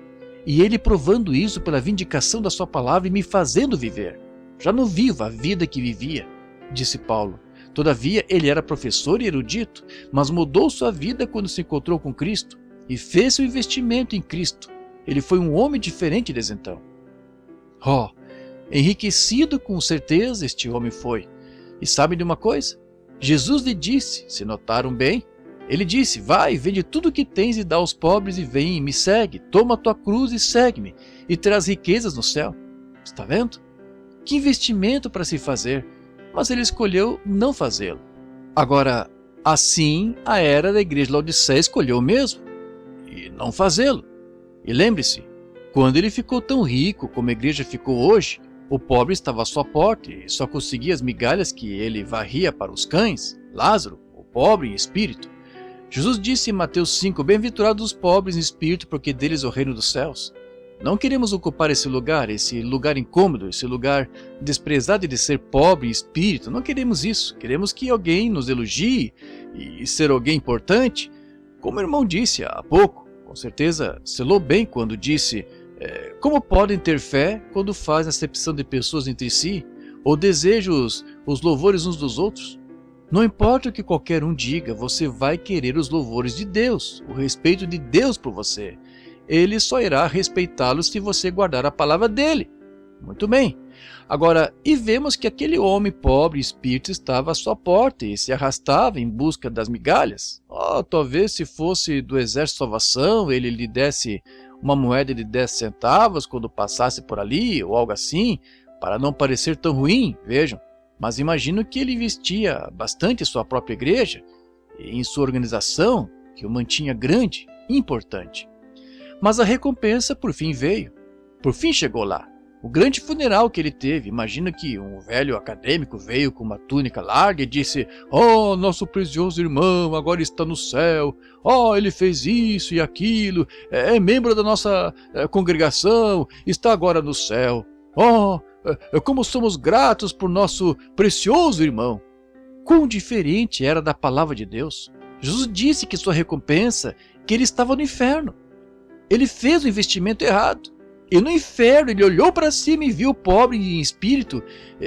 e Ele provando isso pela vindicação da sua palavra e me fazendo viver. Já não vivo a vida que vivia, disse Paulo. Todavia, ele era professor e erudito, mas mudou sua vida quando se encontrou com Cristo e fez seu investimento em Cristo. Ele foi um homem diferente desde então. Oh, enriquecido com certeza este homem foi. E sabe de uma coisa? Jesus lhe disse, se notaram bem, ele disse, vai, vende tudo o que tens e dá aos pobres e vem e me segue, toma a tua cruz e segue-me, e terás riquezas no céu. Está vendo? Que investimento para se fazer, mas ele escolheu não fazê-lo. Agora, assim a era da igreja de Laodiceia escolheu mesmo, e não fazê-lo. E lembre-se, quando ele ficou tão rico como a igreja ficou hoje, o pobre estava à sua porta e só conseguia as migalhas que ele varria para os cães, Lázaro, o pobre em espírito. Jesus disse em Mateus 5, bem-aventurados os pobres em espírito, porque deles é o reino dos céus. Não queremos ocupar esse lugar incômodo, esse lugar desprezado de ser pobre em espírito. Não queremos isso. Queremos que alguém nos elogie e ser alguém importante. Como o irmão disse há pouco, com certeza selou bem quando disse como podem ter fé quando fazem acepção de pessoas entre si ou desejam os louvores uns dos outros? Não importa o que qualquer um diga, você vai querer os louvores de Deus, o respeito de Deus por você. Ele só irá respeitá-lo se você guardar a palavra dele. Muito bem. Agora, e vemos que aquele homem pobre e espírito estava à sua porta e se arrastava em busca das migalhas. Talvez se fosse do exército de salvação, ele lhe desse uma moeda de 10 centavos quando passasse por ali, ou algo assim, para não parecer tão ruim, vejam. Mas imagino que ele investia bastante em sua própria igreja e em sua organização, que o mantinha grande e importante. Mas a recompensa por fim veio. Por fim chegou lá. O grande funeral que ele teve. Imagina que um velho acadêmico veio com uma túnica larga e disse: nosso precioso irmão agora está no céu. Ele fez isso e aquilo. É membro da nossa congregação. Está agora no céu. Como somos gratos por nosso precioso irmão. Quão diferente era da palavra de Deus. Jesus disse que sua recompensa, que ele estava no inferno. Ele fez o investimento errado. E no inferno ele olhou para cima e viu o pobre em espírito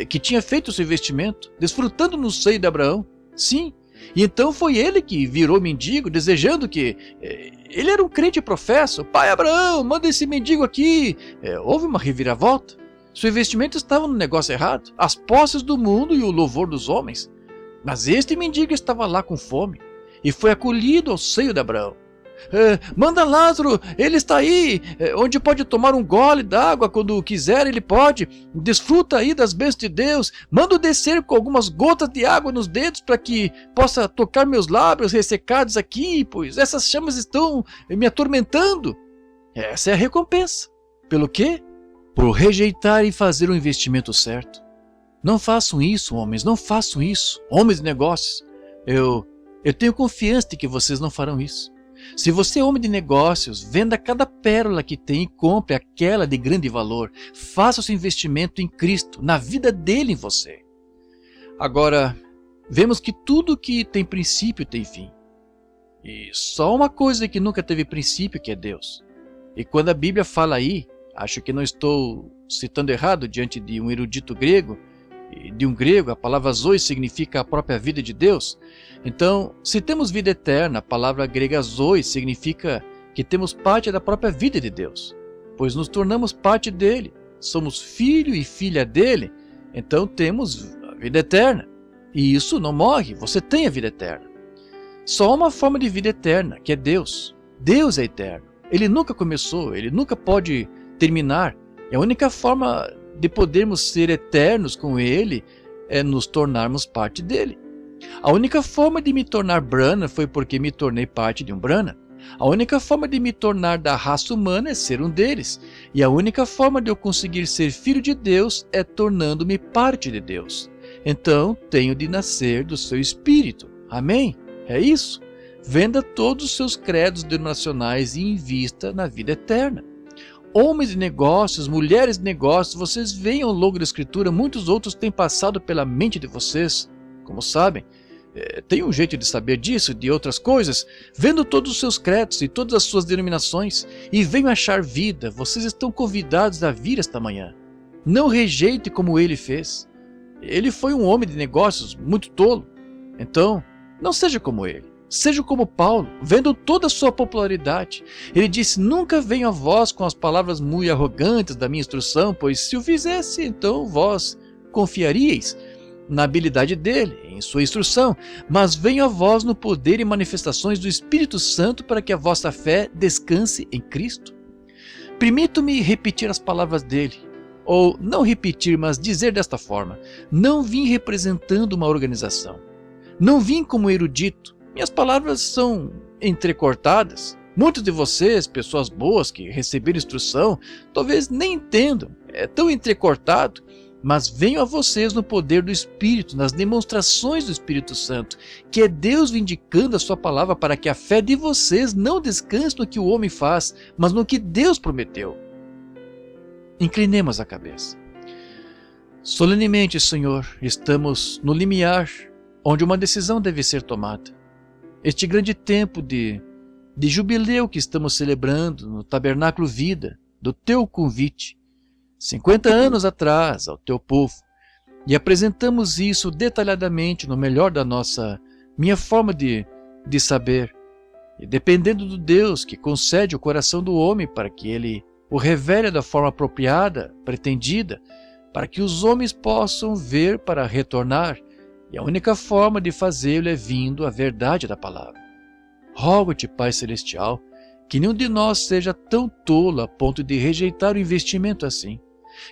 que tinha feito o seu investimento, desfrutando no seio de Abraão. Sim, E então foi ele que virou mendigo, desejando que... ele era um crente professo. Pai Abraão, manda esse mendigo aqui. Houve uma reviravolta. Seu investimento estava no negócio errado. As posses do mundo e o louvor dos homens. Mas este mendigo estava lá com fome. E foi acolhido ao seio de Abraão. Manda Lázaro, ele está aí, onde pode tomar um gole d'água quando quiser, ele pode. Desfruta aí das bênçãos de Deus. Manda descer com algumas gotas de água nos dedos para que possa tocar meus lábios ressecados aqui, pois essas chamas estão me atormentando. Essa é a recompensa. Pelo quê? Por rejeitar e fazer o investimento certo. Não façam isso, homens, não façam isso. Homens de negócios, eu tenho confiança de que vocês não farão isso. Se você é homem de negócios, venda cada pérola que tem e compre aquela de grande valor. Faça o seu investimento em Cristo, na vida dele em você. Agora, vemos que tudo que tem princípio tem fim. E só uma coisa que nunca teve princípio, que é Deus. E quando a Bíblia fala aí, acho que não estou citando errado diante de um erudito grego, e de um grego, a palavra zoe significa a própria vida de Deus. Então, se temos vida eterna, a palavra grega zoe significa que temos parte da própria vida de Deus, pois nos tornamos parte dele, somos filho e filha dele, então temos a vida eterna. E isso não morre, você tem a vida eterna. Só há uma forma de vida eterna, que é Deus. Deus é eterno, ele nunca começou, ele nunca pode terminar. É a única forma de podermos ser eternos com ele é nos tornarmos parte dele. A única forma de me tornar Branham foi porque me tornei parte de um Branham. A única forma de me tornar da raça humana é ser um deles. E a única forma de eu conseguir ser filho de Deus é tornando-me parte de Deus. Então tenho de nascer do seu espírito. Amém? É isso? Venda todos os seus credos denominacionais e invista na vida eterna. Homens de negócios, mulheres de negócios, vocês veem ao longo da Escritura, muitos outros têm passado pela mente de vocês. Como sabem, tem um jeito de saber disso, de outras coisas, vendo todos os seus credos e todas as suas denominações, e venham achar vida. Vocês estão convidados a vir esta manhã. Não rejeite como ele fez. Ele foi um homem de negócios muito tolo. Então, não seja como ele. Seja como Paulo, vendo toda a sua popularidade. Ele disse, nunca venho a vós com as palavras muito arrogantes da minha instrução, pois se o fizesse, então vós confiaríeis na habilidade dele, em sua instrução, mas venho a vós no poder e manifestações do Espírito Santo para que a vossa fé descanse em Cristo. Permito-me repetir as palavras dele, ou não repetir, mas dizer desta forma, não vim representando uma organização, não vim como erudito. Minhas palavras são entrecortadas. Muitos de vocês, pessoas boas que receberam instrução, talvez nem entendam. É tão entrecortado. Mas venho a vocês no poder do Espírito, nas demonstrações do Espírito Santo, que é Deus vindicando a sua palavra para que a fé de vocês não descanse no que o homem faz, mas no que Deus prometeu. Inclinemos a cabeça. Solenemente, Senhor, estamos no limiar, onde uma decisão deve ser tomada. Este grande tempo de jubileu que estamos celebrando no Tabernáculo Vida, do teu convite, 50 anos atrás, ao teu povo, e apresentamos isso detalhadamente no melhor da minha forma de saber, e dependendo do Deus que concede o coração do homem para que ele o revele da forma apropriada, pretendida, para que os homens possam ver para retornar, e a única forma de fazê-lo é vindo a verdade da palavra. Rogo-te, Pai Celestial, que nenhum de nós seja tão tolo a ponto de rejeitar o investimento assim,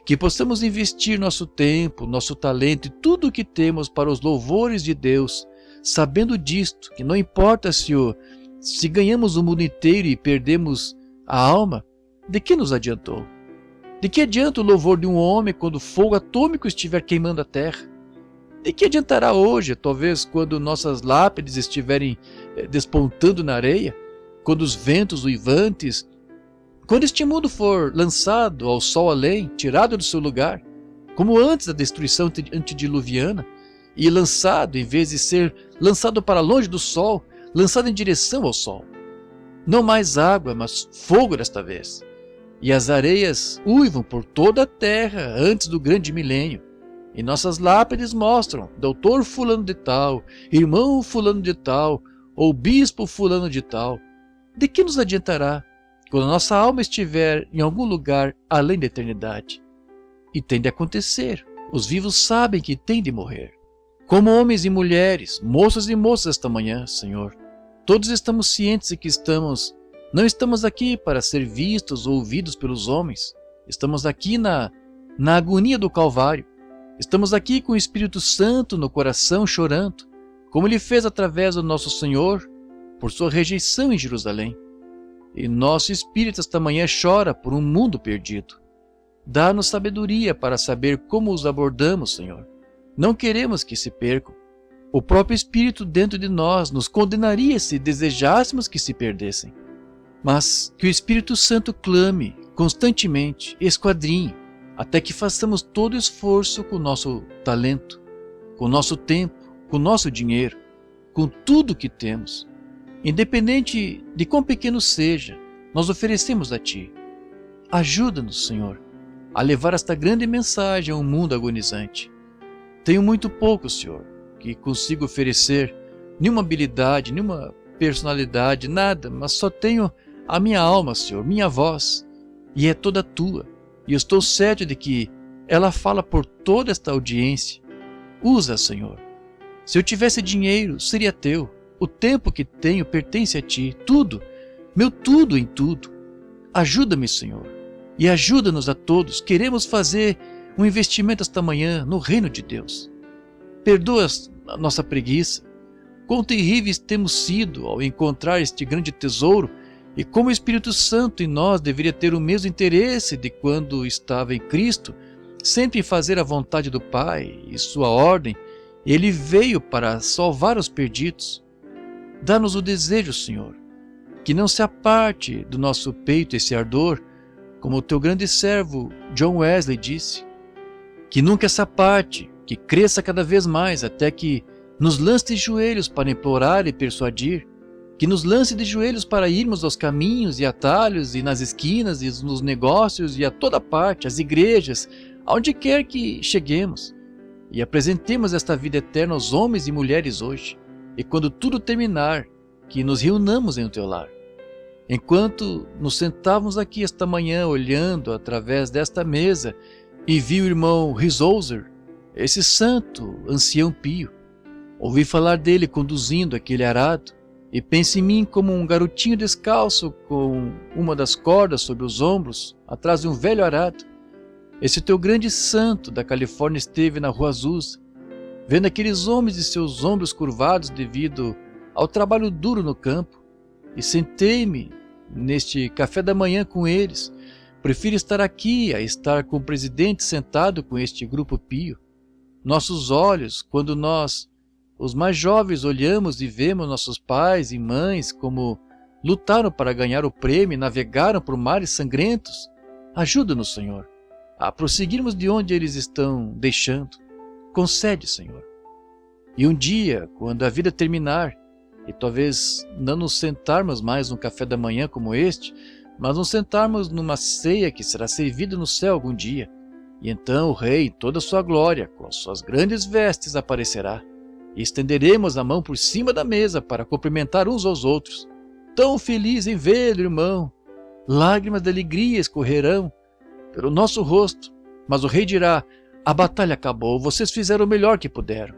que possamos investir nosso tempo, nosso talento e tudo o que temos para os louvores de Deus, sabendo disto, que não importa se ganhamos o mundo inteiro e perdemos a alma, de que nos adiantou? De que adianta o louvor de um homem quando o fogo atômico estiver queimando a terra? De que adiantará hoje, talvez quando nossas lápides estiverem despontando na areia, quando os ventos uivantes, quando este mundo for lançado ao sol além, tirado do seu lugar, como antes da destruição antediluviana, e lançado, em vez de ser lançado para longe do sol, lançado em direção ao sol. Não mais água, mas fogo desta vez. E as areias uivam por toda a terra antes do grande milênio. E nossas lápides mostram doutor fulano de tal, irmão fulano de tal, ou bispo fulano de tal. De que nos adiantará quando nossa alma estiver em algum lugar além da eternidade? E tem de acontecer. Os vivos sabem que tem de morrer. Como homens e mulheres, moços e moças esta manhã, Senhor, todos estamos cientes de que não estamos aqui para ser vistos ou ouvidos pelos homens. Estamos aqui na agonia do Calvário. Estamos aqui com o Espírito Santo no coração chorando, como Ele fez através do nosso Senhor, por sua rejeição em Jerusalém. E nosso espírito esta manhã chora por um mundo perdido. Dá-nos sabedoria para saber como os abordamos, Senhor. Não queremos que se percam. O próprio Espírito dentro de nós nos condenaria se desejássemos que se perdessem. Mas que o Espírito Santo clame constantemente, esquadrinhe, até que façamos todo o esforço com o nosso talento, com o nosso tempo, com o nosso dinheiro, com tudo que temos. Independente de quão pequeno seja, nós oferecemos a Ti. Ajuda-nos, Senhor, a levar esta grande mensagem a um mundo agonizante. Tenho muito pouco, Senhor, que consigo oferecer, nenhuma habilidade, nenhuma personalidade, nada, mas só tenho a minha alma, Senhor, minha voz, e é toda Tua. E eu estou certo de que ela fala por toda esta audiência. Usa, Senhor. Se eu tivesse dinheiro, seria Teu. O tempo que tenho pertence a Ti, tudo, meu tudo em tudo. Ajuda-me, Senhor, e ajuda-nos a todos. Queremos fazer um investimento esta manhã no reino de Deus. Perdoa a nossa preguiça. Quão terríveis temos sido ao encontrar este grande tesouro, e como o Espírito Santo em nós deveria ter o mesmo interesse de quando estava em Cristo, sempre em fazer a vontade do Pai e sua ordem. Ele veio para salvar os perdidos. Dá-nos o desejo, Senhor, que não se aparte do nosso peito esse ardor, como o Teu grande servo John Wesley disse. Que nunca essa parte, que cresça cada vez mais até que nos lance de joelhos para implorar e persuadir, que nos lance de joelhos para irmos aos caminhos e atalhos e nas esquinas e nos negócios e a toda parte, às igrejas, aonde quer que cheguemos, e apresentemos esta vida eterna aos homens e mulheres hoje, e quando tudo terminar, que nos reunamos em o Teu lar. Enquanto nos sentávamos aqui esta manhã olhando através desta mesa e vi o irmão Rizouzer, esse santo ancião pio, ouvi falar dele conduzindo aquele arado e pense em mim como um garotinho descalço com uma das cordas sobre os ombros, atrás de um velho arado. Esse Teu grande santo da Califórnia esteve na Rua Azusa, vendo aqueles homens de seus ombros curvados devido ao trabalho duro no campo, e sentei-me neste café da manhã com eles. Prefiro estar aqui a estar com o presidente sentado com este grupo pio. Nossos olhos, quando nós, os mais jovens, olhamos e vemos nossos pais e mães como lutaram para ganhar o prêmio e navegaram por mares sangrentos, ajuda-nos, Senhor, a prosseguirmos de onde eles estão deixando. Concede, Senhor. E um dia, quando a vida terminar, e talvez não nos sentarmos mais num café da manhã como este, mas nos sentarmos numa ceia que será servida no céu algum dia, e então o Rei, em toda a sua glória, com as suas grandes vestes, aparecerá, e estenderemos a mão por cima da mesa para cumprimentar uns aos outros. Tão feliz em vê-lo, irmão! Lágrimas de alegria escorrerão pelo nosso rosto, mas o Rei dirá: a batalha acabou, vocês fizeram o melhor que puderam.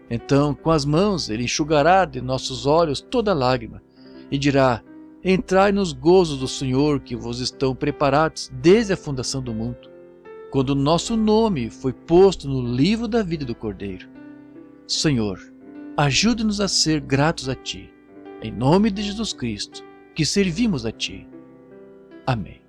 Então, com as mãos, Ele enxugará de nossos olhos toda lágrima, e dirá: entrai nos gozos do Senhor que vos estão preparados desde a fundação do mundo, quando o nosso nome foi posto no livro da vida do Cordeiro. Senhor, ajude-nos a ser gratos a Ti, em nome de Jesus Cristo, que servimos a Ti. Amém.